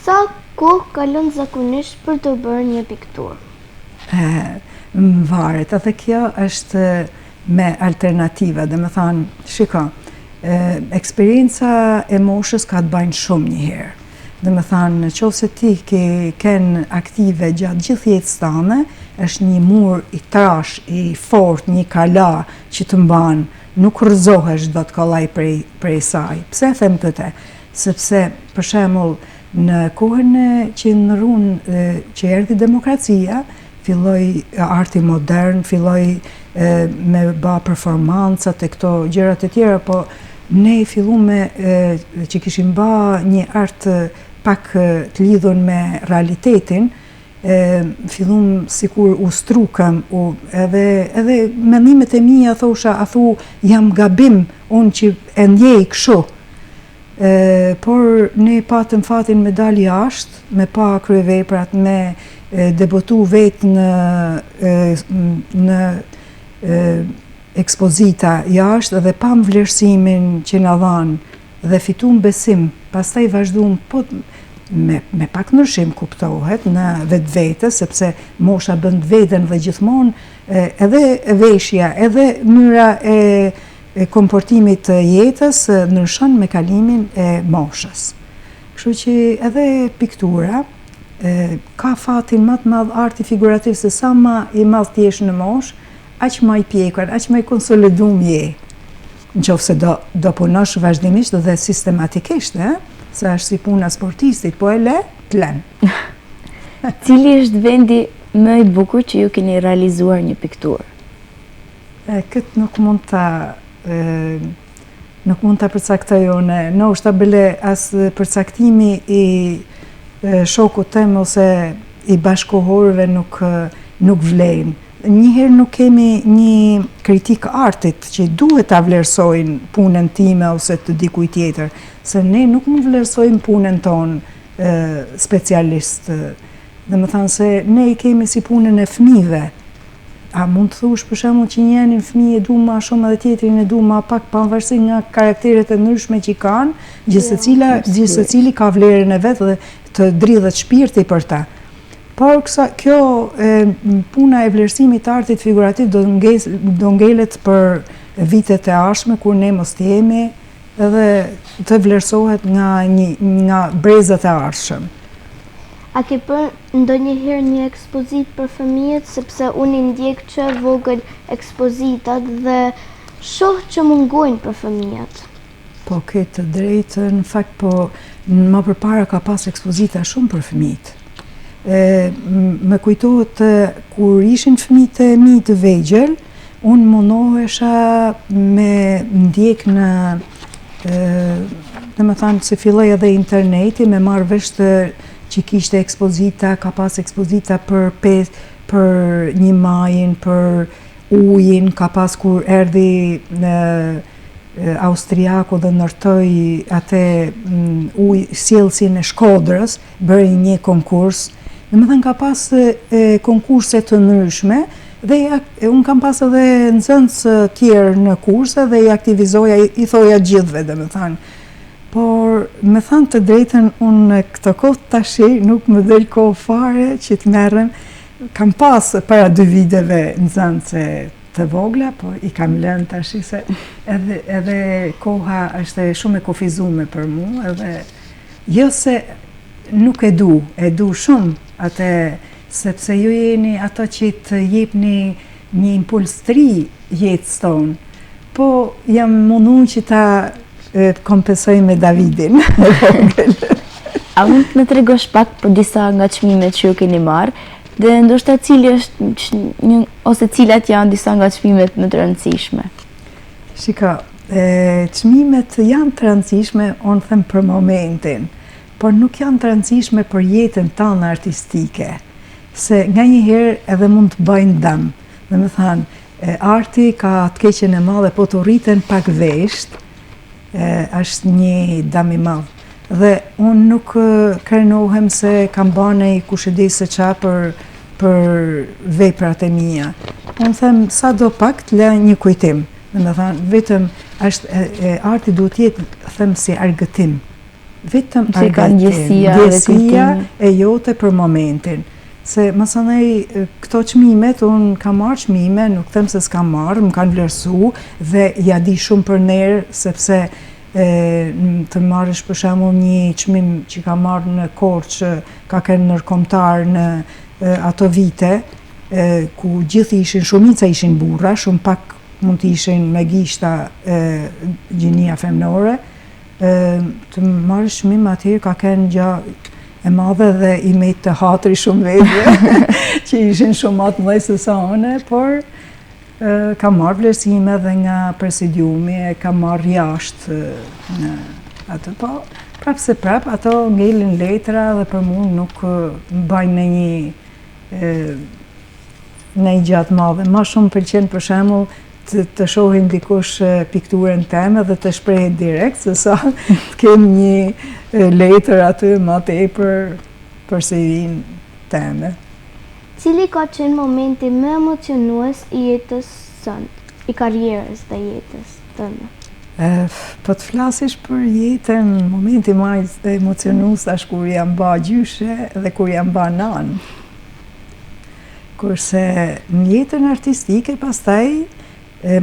Sa kohë kalon zakonisht për të bërë një pikturë? Më varet, edhe kjo është me alternativa, dhe me thanë, shiko, eksperienca e moshës ka të bajnë shumë njëherë. Dhe me thanë, në qoftë se ti ken aktive gjatë gjithë jetës tane, është një mur i trash, i fort, një kala që të mban, nuk rrëzohesh do të kollaj prej saj. Pse them këtë? Sepse, për shembull, në kohën që që erdhi demokracia, filloi arti modern, filloi me bë performancat e këto gjërat e tjera, po ne filluam që kishim bë një art pak të lidhur me realitetin, fillum sikur u strukëm, edhe mendimet e mia thosha, jam gabim unë që e ndjej kështu. Por ne patëm fatin me dal jashtë, me pa kryeveprat, me debutu vetë në ekspozita jashtë dhe pam vlerësimin që na dhanë dhe fitum besim, pastaj vazhduam me pak ndryshim kuptohet në vetë, sepse mosha bën veten dhe gjithmonë edhe veshja, edhe mënyra e komportimit të jetës ndryshon me kalimin e moshës. Kështu që edhe piktura ka fatin më të madh arti figurativ se sa më i madh ti jesh në moshë, aq më i pjekur, aq më i konsoliduar je. Nëse do punosh vazhdimisht dhe sistematikisht, se është si puna sportistit, po e le, të lën. Cili është vendi më i bukur që ju keni realizuar një pikturë? Këtë nuk mund ta përcaktoj unë. Ndoshta bile as përcaktimi i shokut tem ose i bashkohorëve nuk vlen. Njëherë nuk kemi një kritik artit që duhet ta vlerësojnë punën time ose të dikujt tjetër, se ne nuk mund vlerësojmë punën tonë specialist. Domethënë se ne i kemi si punën e fëmijëve. A mund të thush për shembull që njërin fëmijë e du më shumë edhe tjetrin e du më pak pavarësisht nga karakteret e ndryshme që kanë, gjithsecili ka vlerën e vet dhe të dridhet shpirti për ta. Por kjo puna e vlerësimit të artit figurativ do ngelet për vitet e ardhshme kur ne mos të jemi edhe të vlerësohet nga brezat e ardhshëm. A ke bërë ndonjëherë një ekspozit për fëmijët, sepse unë i ndjek që vogël ekspozitat dhe shoh që mungojnë për fëmijët? Po, ke të drejtë, në fakt, po, më përpara ka pas ekspozita shumë për fëmijët. Më kujtohet kur ishin fëmijët e mi të vegjël, unë mundohesha me ndjek në domethënë se filloi edhe interneti me marrë vesh që kishte ekspozita, ka pas ekspozita për një majin, për ujin, ka pas kur erdhi Austriaku dhe ndërtoi atë sjellësin e Shkodrës, bëri një konkurs. Domethënë ka pas konkurse të ndryshme dhe unë kam pas edhe nxënës tjerë në kurse dhe i aktivizoja, i thoja gjithve domethënë. Por me thënë të drejtën, unë këtë kohë tashi nuk më del kohë fare që të merrem. Kam pas para 2 viteve nxënëse të vogla, po i kam lënë tashi se edhe koha është shumë e kufizuar për mua, edhe jo se nuk e du shumë atë, sepse ju jeni ato që të jepni një impuls të ri jetës tonë, po jam mundu që ta kompensoj me Davidin e vogël. A mund të më tregosh pak për disa nga çmimet që ju keni marrë, dhe ndoshta cili është ose cilat janë disa nga çmimet më të rëndësishme? Shiko, çmimet janë të rëndësishme, unë them për momentin, por nuk janë të rëndësishme për jetën tonë artistike, se nganjëherë edhe mund të bëjnë dëm. Domethënë, arti ka të keqen e madhe, po të rriten pak vesht, është një dëm i madh. Dhe unë nuk krenohem se kam bane i kush e di se qa për veprat e mia. Unë them sa do pak të lë një kujtim. Domethënë, vetëm arti duhet jetë, them, si argëtim. Vetëm argëtim, ndjesia e jote për momentin. Se mësënej këto çmimet, unë kam marrë çmime, nuk them se s'kam marrë, më kanë vlerësu dhe ja di shumë për nerë, sepse të marrësh për shembull një çmim që ka marrë në Korçë, ka qenë ndërkombëtar në ato vite, ku gjithë shumica ishin burra, shumë pak mund të ishin me gishta gjinia femnore, të marrësh çmim atëherë ka qenë gjë e madhe dhe i me të hatri shumë vetë, që ishin shumë më të mëdhenj se sa unë, por kam marrë vlerësime dhe nga presidiumi, kam marrë jashtë në atë, po prapë se prapë, ato ngelin letra dhe për mua nuk mbajnë në një gjatë madhe. Ma shumë pëlqen për shembull të shohin dikush pikturën teme dhe të shprehet direkt, se sa të kem një letër aty ma tepër për CV-n teme. Cili ka qenë momenti më emocionues i jetës sënë, i karrierës dhe jetës tënde? Po të flasish për jetën, momenti më emocionues është kur jam ba gjyshe dhe kur jam ba nanë. Kurse në jetën artistike, pastaj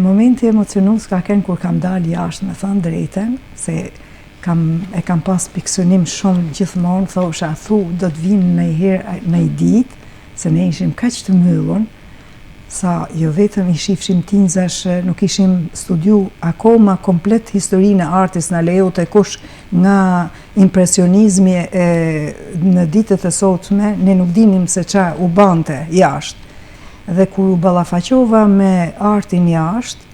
momenti emocionues ka qenë kur kam dalë jashtë, me thënë drejtën, se e kam pas piksonim shumë gjithmonë, thosha, do të vinë ndonjëherë në një ditë, se ne ishim kaq të mbyllur, sa jo vetëm i shifshim tinzash, nuk ishim studiu akoma komplet historinë e artit, na lejote kush nga impresionizmi në ditët e sotme, ne nuk dinim se qa u bante jashtë. Dhe kur u ballafaqova me artin jashtë,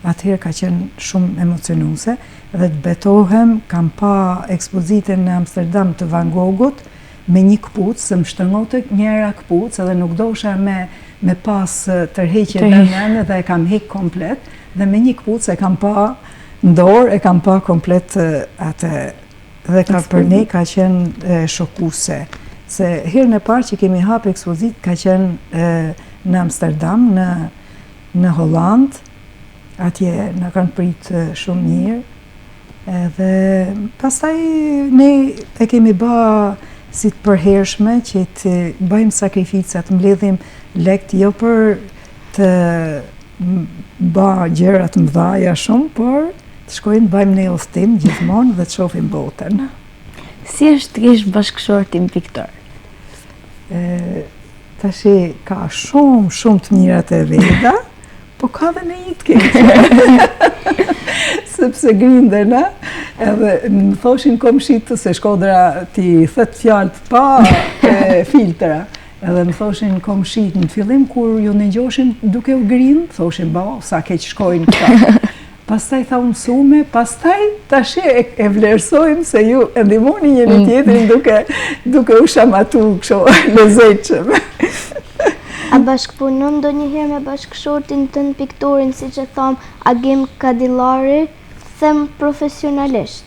atëherë ka qenë shumë emocionuese dhe të betohem, kam pa ekspozitën në Amsterdam të Van Goghut, me një këpucë, se më shtëngote njëra këpucë, edhe nuk dosha me pas tërheqje dhe mene dhe e kam hek komplet, dhe me një këpucë e kam pa ndorë, e kam pa komplet atë, dhe për ne ka qenë shokuse. Se herën e parë që kemi hapë ekspozit ka qenë në Amsterdam, në Holland, atje në kanë pritë shumë mirë, edhe pastaj ne e kemi ba si të përhershme që të bëjmë sakrificat, mbledhim lekt jo për të ba gjërat mëdhaja shumë, por të shkojmë bëjmë një udhëtim gjithmonë dhe të shohim botën. Si është të kesh bashkëshor tim piktor? Tashi ka shumë të mirat e veta, po ka dhe në një të keqe. Sepse grindena, edhe më thoshin komshitë se Shkodra ti thët fjalët pa filtra. Edhe më thoshin komshitë në fillim, kur ju në gjoshin duke u grindë, thoshin ba, sa keq shkojnë këta. Pastaj tha mësume, pastaj tash e vlerësojmë se ju e ndihmoni njëri tjetrin duke u shamatu kështu lezetshëm. A bashkëpunon ndonjëherë me bashkëshortin tënd piktorin, siç e tham Agim Kadillari, them profesionalisht?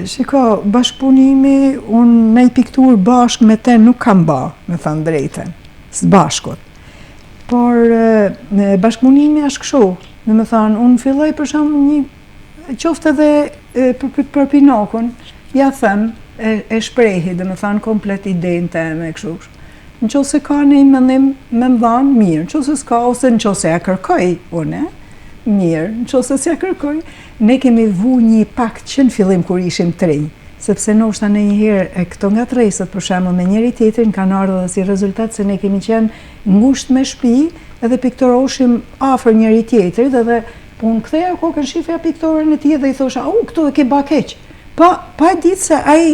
Shiko, bashkëpunimi, unë me i piktur bashkë me te nuk kam ba, me thënë drejten, së bashkut. Por bashkëpunimi është kështu, dhe me thënë, unë filloj për shumë një, qoftë edhe për Pinokun, ja them, e shprehi, dhe me thënë, komplet idenë teme, kështu. Në qo se ka një mendim me më dhanë, mirë, në qo se s'ka, ose në qo se ja kërkoj, une, mirë, në qo se s'ja kërkoj, ne kemi vu një pakt që në fillim kur ishim të rinj, sepse ndoshta në njëherë e këto nga tresët për shembull me njëri tjetrin kanë ardhur dhe si rezultat se ne kemi qenë ngushtë me shtëpi edhe piktoroshim afër njëri tjetrit edhe unë ktheja kokën shifja piktoren e tij dhe i thosha, këtu e ke ba keq. Pa e ditë se ai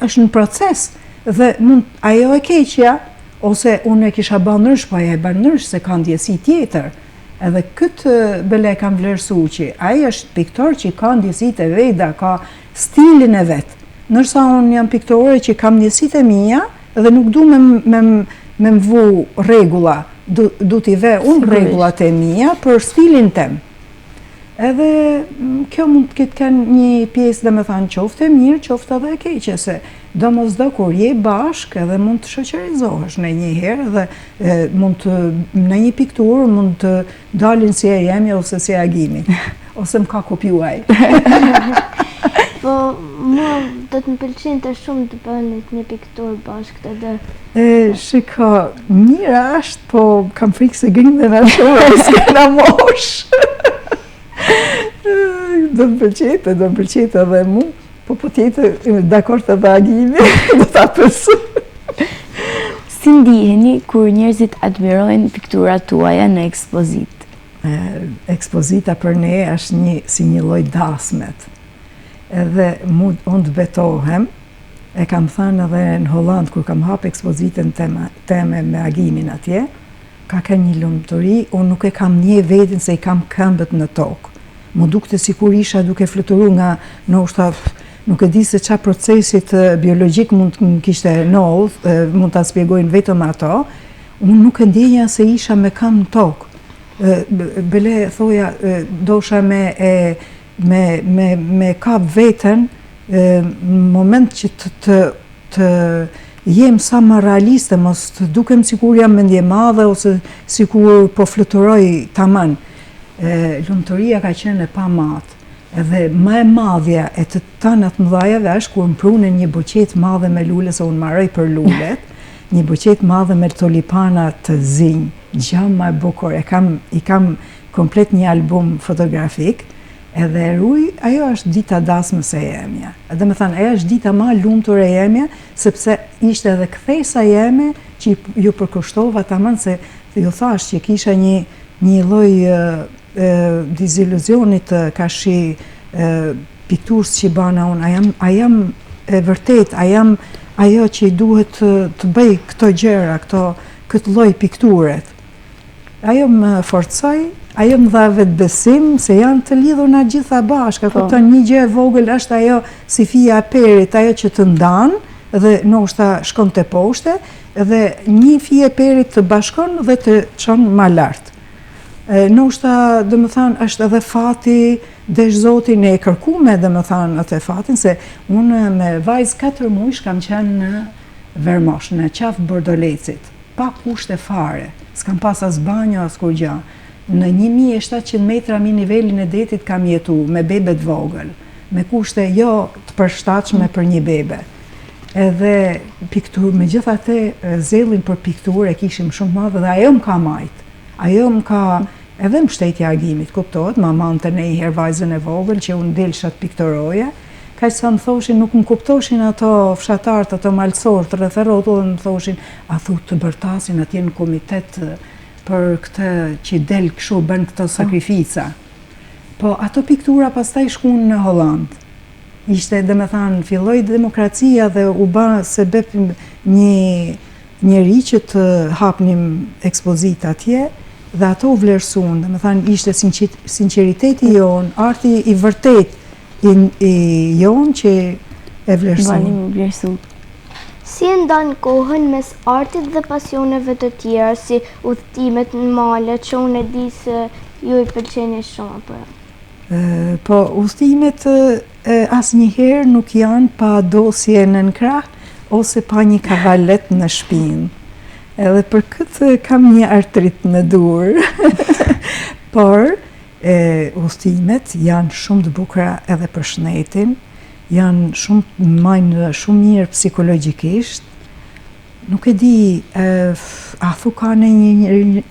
është në proces dhe ajo e keqja ose unë e kisha bërë nërsh, po ajo e bën nërsh se ka ndjesi tjetër. Edhe këtë bele kam vlerësu që ai është piktor që ka ndjesit e veda, ka stilin e vetë. Nërsa unë jam piktore që kam ndjesit e mija dhe nuk du me mvu regula, du t'i ve unë regullat e mija për stilin tem. Edhe kjo mund të këtë kënë një pjesë dhe me thanë qoftë e mirë, qoftë edhe e keqe, se do mos do kur je bashk edhe mund të shoqërizohesh në një herë dhe mund të në një pikturë mund të dalin si e jemi ose si e Agimi, ose më ka kopjuaj. Po, mua do të më pëlqente shumë të bënit një pikturë bashkë edhe. Shiko, mira është, po kam frikë se grinde në shumë, s'kena mosh. Do më pëlqete edhe mu, po tjetë dakord edhe Agimi, do t'a përsu. Si ndiheni kur njerëzit admirojnë pikturat tuaja në ekspozit? Ekspozita për ne është si një lloj dasmet. Edhe unë të betohem, e kam thënë edhe në Holland, kur kam hap ekspozitën teme me Agimin atje, ka një lumturi, unë nuk e kam një vetin se i kam këmbët në tokë. Më dukte sikur isha duke fluturu nga nuk e di se qa procesit biologjik mund të kishte ndodhur, mund ta spjegojnë vetëm ato, unë nuk e ndjenja se isha me këmbë në tokë. Bele thoja, dosha me kap veten, në moment që të jem sa më realiste, mos të dukem sikur jam mendje madhe ose sikur po fluturoj taman. Lumëtoria ka qenë e pa matë, edhe më e madhja e të tanat mëdhajave është kur më prunin një buqet madhe me lule, se unë marroj për lulet, një buqet madhe me tulipana të zinj, gjam më e bukur, i kam komplet një album fotografik, edhe ruj, ajo është dita dasmës e jemja. Edhe me thanë, ajo është dita ma lumtur e jemja, sepse ishte edhe kthesa jeme që ju përkushtova tamam se ju thash që kisha një lloj diziluzionit ka shi pikturës që i bana unë, a jam e vërtet, a jam ajo që i duhet të bëj këto gjëra, këtë lloj pikturet. Ajo më forcoj, ajo më dha vetë besim se janë të lidhur na gjitha bashkë, kupton një gjë e vogël është ajo si fija e perit, ajo që të ndanë dhe ndoshta shkon te poshte dhe një fije e perit të bashkon dhe të çon më lart. Ndoshta do të thënë është edhe fati desh Zotin e kërkuar dhe më thënë atë fatin se unë me vajzë 4 muaj kam qenë në Vermosh, në qafë Bordolecit, pa kushte fare, s'kam pas as banjo as kur gjë. Në 1700 metra mi nivelin e detit kam jetu me bebet vogël, me kushte jo të përshtatshme për një bebe. Edhe piktur, me gjithate zellin për piktur e kishim shumë madhe dhe ajo më ka majt. Ajo më ka edhe mbështetja Agimit, kuptohet, maman të ne i herë vajzën e vogël që unë delsha të piktoroje, ka që sa më thoshin, nuk më kuptoshin ato fshatartë, ato malësorë të rretherot, dhe më thoshin, a thu të bërtasin atje në komitet për këtë që del këshu, bën këto sakrifica. Po ato piktura pastaj shkun në Holland. Ishte, dhe me thanë, filloj demokracia dhe u ba se bep njëri që të hapnim ekspozit atje, dhe ato u vlerësun, dhe me thanë, ishte sinceriteti jonë, arti i vërtet i jonë që e vlerësun. Valim u vlerësu. Si e ndan kohën mes artit dhe pasioneve të tjera, si udhëtimet në male, që unë e di se ju i pëlqeni shumë për? Po, udhëtimet asnjëherë nuk janë pa dosje në krah, ose pa një kavalet në shpinë. Edhe për këtë kam një artrit në dur. Por, udhëtimet janë shumë të bukura edhe për shëndetin, majnë shumë mirë psikologjikisht. Nuk e di, a thu ka në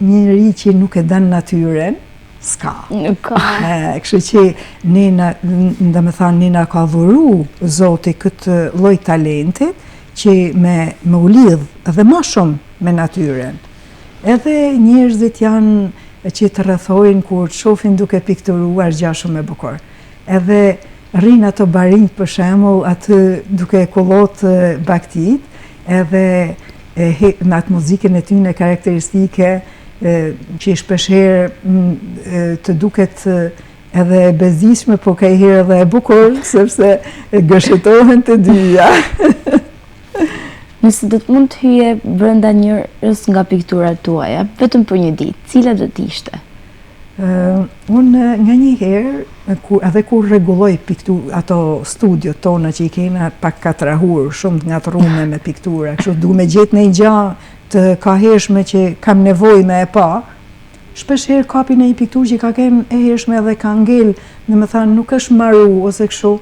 njëri që nuk e dënë natyren? S'ka. Nuk ka. Kështu që nina ka dhuru Zoti këtë lloj talentit që me u lidh edhe më shumë me natyren. Edhe njerëzit janë që të rrethojnë kur të shohin duke pikturuar gjë shumë e bukur. Edhe rrin ato barinjt për shembull aty duke kullot baktit, edhe në atë muzikën e tyre karakteristike që shpeshherë të duket edhe e bezdishme, po kajherë edhe e bukur, sepse gëshëtohen të dyja. Nëse do të mund të hyje brenda njërës nga pikturat tuaja, vetëm për një ditë, cila do të ishte? Unë nga një herë, edhe kur rregulloj ato studiot tona që i kena pak katrahur, shumë të ngatrume me piktura, kështu du me gjetë në i gjatë të ka hershme që kam nevojë me e pa, shpesh herë kapi në i pikturë që ka kem e hershme edhe ka ngel, në më thanë nuk është maru ose kështu,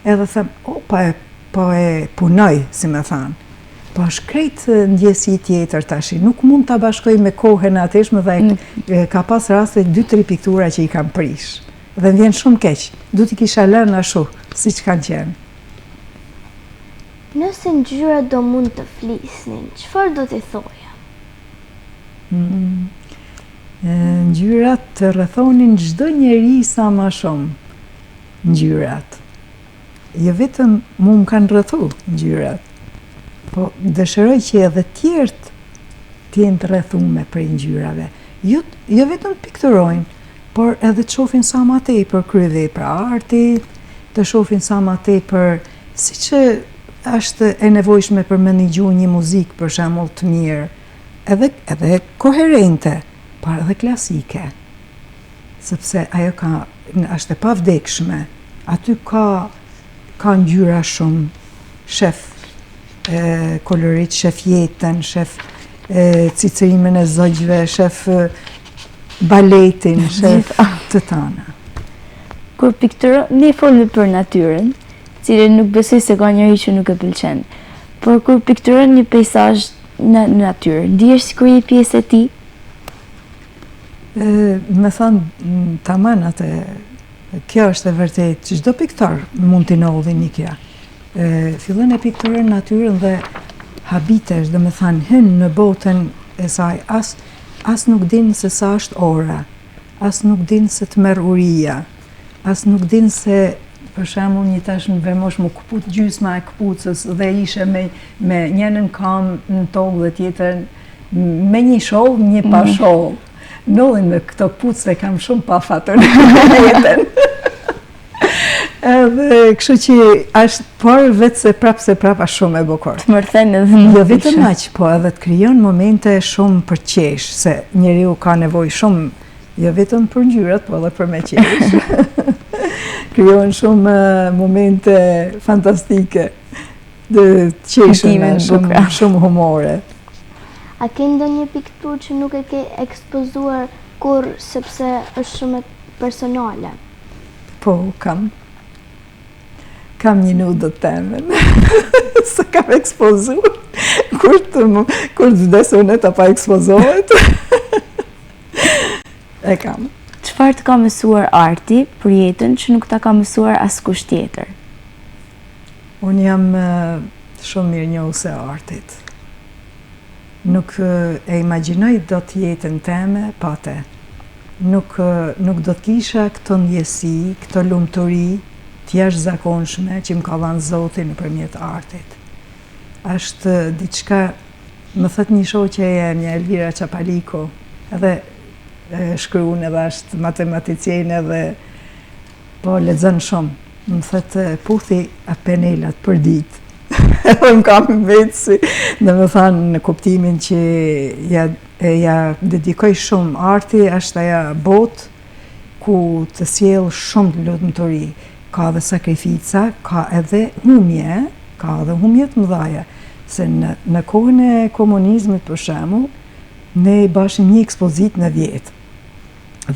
edhe them, pa e punoj, si me thanë. Po është krejt ndjesi tjetër tashi, nuk mund të bashkoj me kohën ateshme dhe ka pas raste 2-3 piktura që i kam prish. Dhe më vjen shumë keq, du t'i kisha lënë ashtu, si që kanë qenë. Nëse ngjyrat do mund të flisnin, çfarë do t'i thoja? Ngjyrat të rrethonin çdo njeri sa më shumë. Ngjyrat. Jo vetëm mu më kanë rrethu ngjyrat. Po dëshiroj që edhe tjertë t'jenë të rrethume për ngjyrave. Jo vetëm pikturojnë, por edhe të shohin sa më tepër kryevepra artit, të shohin sa më tepër, si që është e nevojshme për me ndëgju një muzikë për shembull të mirë, edhe koherente, por edhe klasike. Sepse ajo është e pavdekshme. Aty ka ngjyra shumë, shef kolorit, shef jetën, shef cicërimin e zogjve, shef baletin, shef të tana. Kur pikturo, ne folme për natyrën, cilën nuk besoj se ka njëri që nuk e pëlqen. Por kur pikturon një peizazh në natyrë, ndihesh sikur je pjesë e tij? Me thonë, taman atë, kjo është e vërtet, që çdo piktor mund t'i nolli një kjo. Fillon e pikturon natyrën dhe habitesh, dhe me thanë, hynë në botën e saj, as nuk din se sa është ora, as nuk din se të merr uria, as nuk din se, për shembull, një tash në vemosh mu këput gjysma e këpucës dhe ishe me njënën kam në tokë dhe tjetër me një sholl, një pa sholl. Nollin me këto këpucë kam shumë pa fatër në jetën. Edhe kështu që është por vetë se prap është shumë e bukur. Të mërthen edhe nuk jo vetëm aq, po edhe të krijon momente shumë për qesh, se njeriu ka nevojë shumë, jo vetëm për ngjyrat, po edhe për me qesh. Krijon shumë momente fantastike, të qeshme, shumë humore. A ke ndonjë pikturë që nuk e ke ekspozuar kur sepse është shumë personale? Po, kam një nudë të temen, se kam ekspozu, kur të vdesun e të pa ekspozohet. E kam. Çfarë të ka mësuar arti për jetën që nuk ta ka mësuar askush tjetër? Unë jam shumë mirënjohëse e artit. Nuk e imagjinoj do të jetën teme pa te. Nuk do të kisha këto ndjesi, këto lumturi, t'jashtëzakonshme që më ka dhënë Zoti nëpërmjet artit. Është diçka, më thot një shoqe e mia Elvira Çapaliko, edhe shkruan edhe është matematiciene edhe po lexon shumë. Më thot puthi a penelat për ditë. edhe më kam vetë si, dhe me thanë në kuptimin që ja dedikoj shumë arti, është aja botë ku të sjell shumë të lumturi, ka dhe sakrifica, ka edhe humje, ka edhe humje të mëdhaja, se në kohën e komunizmit për shembull, ne bashim një ekspozit në vjetë.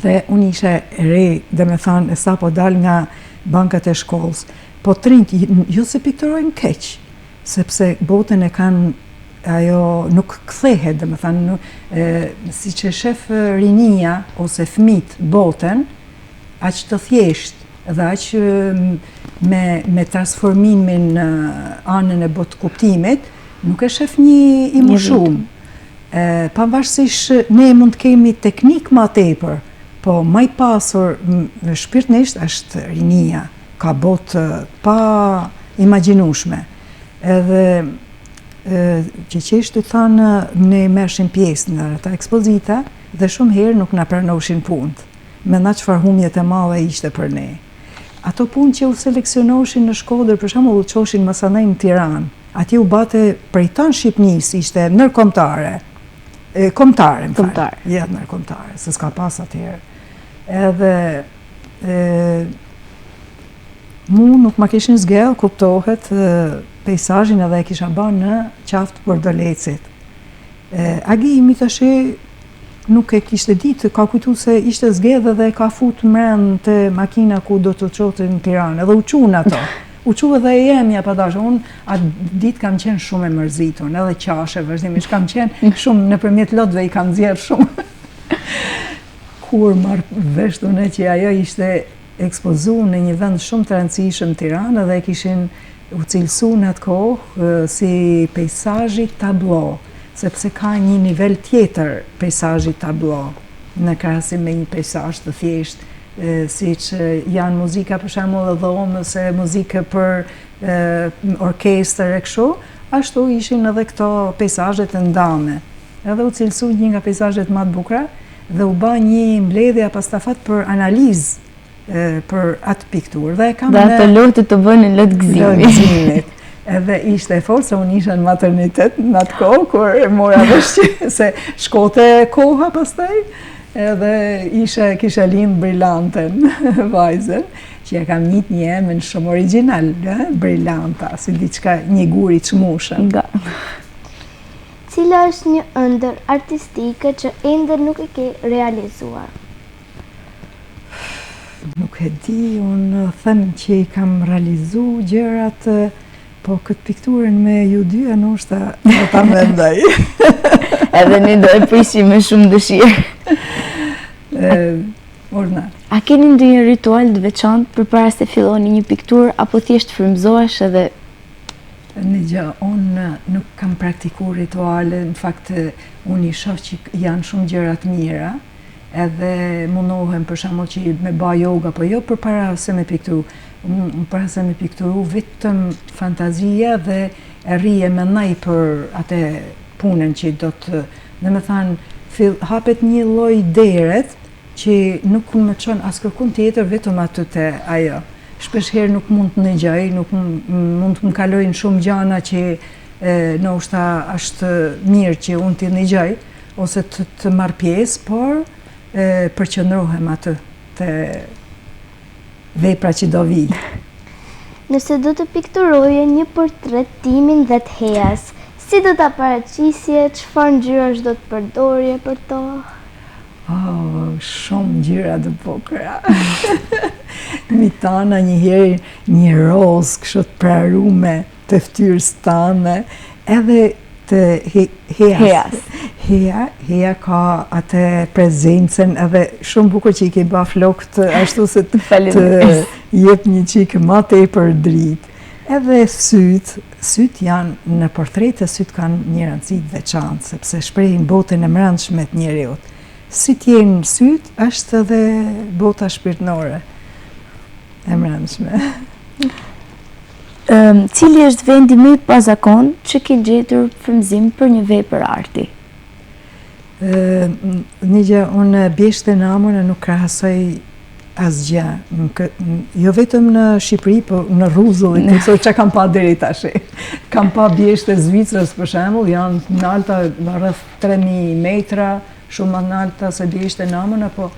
Dhe unë ishe re, dhe me thanë, e sa po dal nga bankat e shkollës, po të rinjt, jo se pikturojnë keq, sepse botën e kanë, ajo nuk kthehet, dhe me thanë, si që shef rinia ose fmit botën, aq të thjesht dhe aq me transformimin në anën e botë kuptimit, nuk e shef një i më shumë. Pavarësisht ne mund të kemi teknik ma tepër, po më i pasur shpirtnisht është rinia, ka botë pa imagjinueshme. Edhe që qeshtu thanë ne merrshim pjesë në ata ekspozita dhe shumë herë nuk na pranoshin punët. Mendoj çfarë humjet e madhe ishte për ne. Ato punë që u seleksionoshin në Shkodër, për shembull, u çoshin masanej në Tiranë. Atje u bate prej tan Shqipnisë, ishte nërkombëtare. Kombëtare, jetë nërkombëtare, se s'ka pas atëherë. Edhe mu nuk ma kishin zgjedh, kuptohet, pejsazhin edhe e kisha bën në qaftë Bordolecit. Agimi tash nuk e kishte ditë, ka kujtu se ishte zgjedh dhe ka fut mrend të makina ku do të çote në Tiranë, edhe u çun ato. U çu edhe e jemja pa dashur. Unë atë ditë kam qenë shumë e mërzitur, edhe qashe vazhdimisht kam qenë shumë nëpërmjet lotëve i kam nxjerr shumë. Kur marr vesh unë që ajo ishte ekspozuar në një vend shumë të rëndësishëm në Tiranë dhe kishin u cilësuar në atë kohë si peizazhi tablo, sepse ka një nivel tjetër peizazhi tablo në krahasim me një peizazh të thjeshtë, si që janë muzika për shembull edhe ose muzikë për orkestër e kështu, ashtu ishin edhe këto peizazhe të ndame. Edhe u cilësu një nga peizazhet më të bukura dhe u bë një mbledhje pas stafat për analizë për atë pikturë. Dhe ato lotë të bënin lot gëzimit. Edhe ishte e fortë se unë isha në maternitet në atë kohë, kur mora vesh se shkote koha pastaj. Edhe kisha lind Brillanten, vajzën, që ja kam njit një emën shumë original, Brillanta, si diçka një guri çmushën. Cila është një ëndër artistike që ende nuk e ke realizuar? Nuk e di, unë them që i kam realizu gjërat, po këtë pikturën me ju dy ndoshta do ta mendoj. Edhe ne do e prishim me shumë dëshirë. Ordinat. A keni ndonjë ritual të veçantë përpara se filloni një pikturë apo thjesht frymëzohesh edhe? Në gjë, unë nuk kam praktikuar rituale, në fakt unë i shoh që janë shumë gjëra të mira, edhe mundohem për shembull që me bë yoga, po jo përpara se me pikturu. Para se me pikturu vetëm fantazia dhe e rrije mendoj për atë punën që do të, domethënë hapet një lloj deret që nuk më çon as kërkun tjetër vetëm aty te ajo. Shpesh herë nuk mund të ndëgjoj, nuk mund të më kalojnë shumë gjëra që ndoshta është mirë që unë të ndëgjoj ose të marr pjesë, por përqendrohem aty te vepra që do vi. Nëse do të pikturoje një portret timin dhe të Heas, si do ta paraqisje, çfarë ngjyrash do të përdorje për to? Shumë ngjyra të bukura. Mi tana njëherë një rozë kështu të prarume të fytyrës tane, edhe të Heas. Hea ka atë prezencën edhe shumë bukur që i ke ba flokët ashtu se të jep një çik më tepër dritë. Edhe syt janë në portrete, syt kanë një rëndësi të veçantë sepse shprehin botën e mbrëmshme të njeriut. Si t'jenë syt, është edhe bota shpirtënore e mbrëmshme. Cili është vendi më i pazakon që ke gjetur frymëzim për një vepër arti? Një gjë, unë bjeshtë e namën nuk krahasoj asgjë. Jo vetëm në Shqipëri, por në rruzull, që kam pa deri tash. Kam pa bjeshtë e Zvicrës, për shembull, janë nalta rreth 3000 metra, shumë më nalta se bjeshtë e Namona, po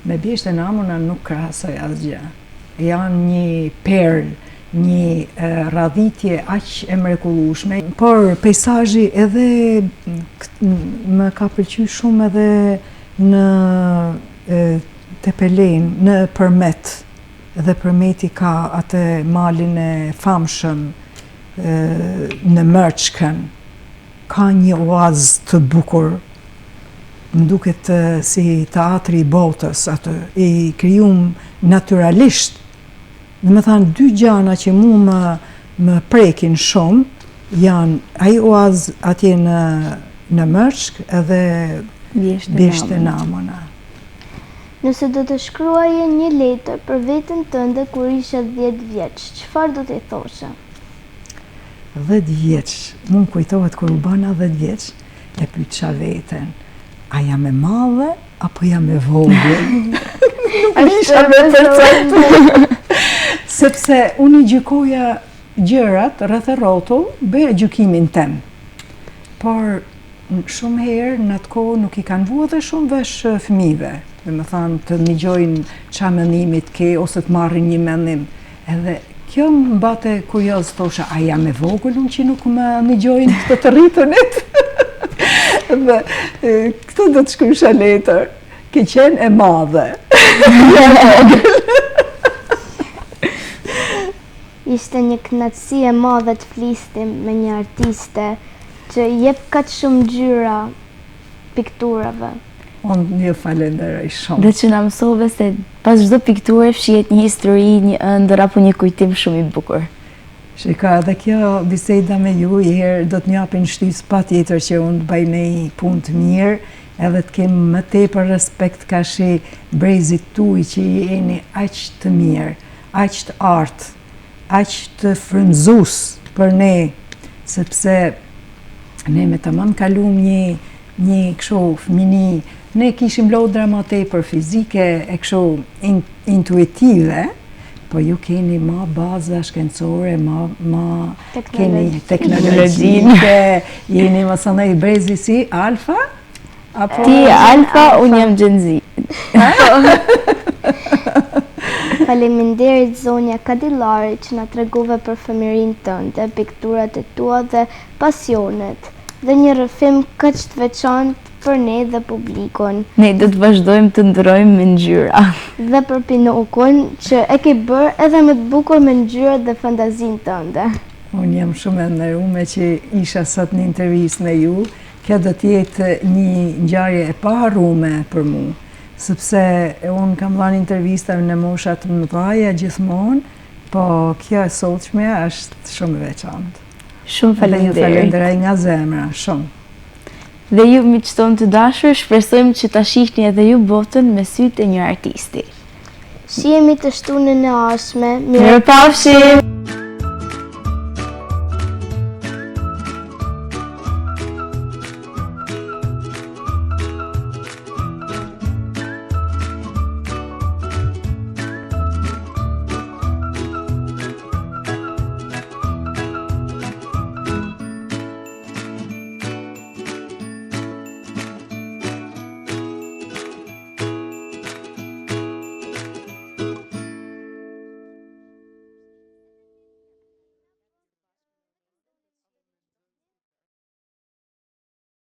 me bjeshtë e Namona nuk krahasoj asgjë. Janë një perl, një radhitje aq e mrekullueshme, por peizazhi edhe më ka pëlqyer shumë edhe në Tepelen, në Përmet, dhe Përmeti ka atë malin e famshëm në Mërçkën, ka një oazë të bukur, më duket si teatri i botës atë, i krijuar naturalisht. Dhe me thanë, dy gjana që mu më prekin shumë janë ai oazë atje në Mërçk edhe Bjeshtë e Namona. Nëse do të shkruaje një letër për veten tënde kur ishe 10 vjeç, çfarë do t'i thoshe? 10 vjeç, mu më kujtohet kur u bana 10 vjeç, e pyetja veten, a jam e madhe apo jam e vogël? Nuk isha me përcaktuar. Sepse unë i gjykoja gjërat rreth e rrotull, bëja gjykimin tem. Por shumë herë në atë kohë nuk i kanë vuar dhe shumë vesh fëmijëve. Dhe më thanë të ndigjojnë qa mendimit ke ose të marrin një mendim. Edhe kjo më bate kurioz, thosha, a jam e vogël unë që nuk më ndigjojnë të rritënit? Dhe këto do të shkruajsha letër, ke qenë e madhe. Ishte një kënaqësi e madhe të flistim me një artiste që jep kaq shumë ngjyra pikturave. Unë një falenderoj shumë. Dhe që na mësove se pas çdo pikture fshihet një histori, një ëndër apo një kujtim shumë i bukur. Shika, edhe kjo biseda me ju, i herë do të m'japin shtysë patjetër që unë të bëj një punë të mirë, edhe të kem më tepër respekt ka shi brezit tuaj që jeni aq të mirë, aq të artë, aq të frymëzues për ne, sepse ne me tamam kalum një kështu fëmini, ne kishim lodra ma tepër fizike e kështu intuitive, po ju keni ma baza shkencore, ma keni teknologjike, jeni më së nej brezi si Alfa? Ti Alfa, unë jam Gen Z. Faleminderit zonja Kadillari që na tregove për fëmijërinë tënde, pikturat e tua dhe pasionet, dhe një rrëfim kaq të veçantë për ne dhe publikun. Ne do të vazhdojmë të ndrojmë me ngjyra. Dhe për Pinokun që e ke bërë edhe më të bukur me ngjyrat dhe fantazinë tënde. Unë jam shumë e nderuar që isha sot në intervistë me ju. Kjo do të jetë një ngjarje e paharrueshme për mua, sepse unë kam dhënë intervista në mosha të mëdha gjithmonë, po kjo e sotshme është shumë e veçantë. Shumë faleminderit. Falenderoj nga zemra, shumë. Dhe ju miqton të dashur, shpresojmë që ta shihni edhe ju botën me sytë e një artisti. Shihemi të shtunën e ardhshme. Mirupafshim!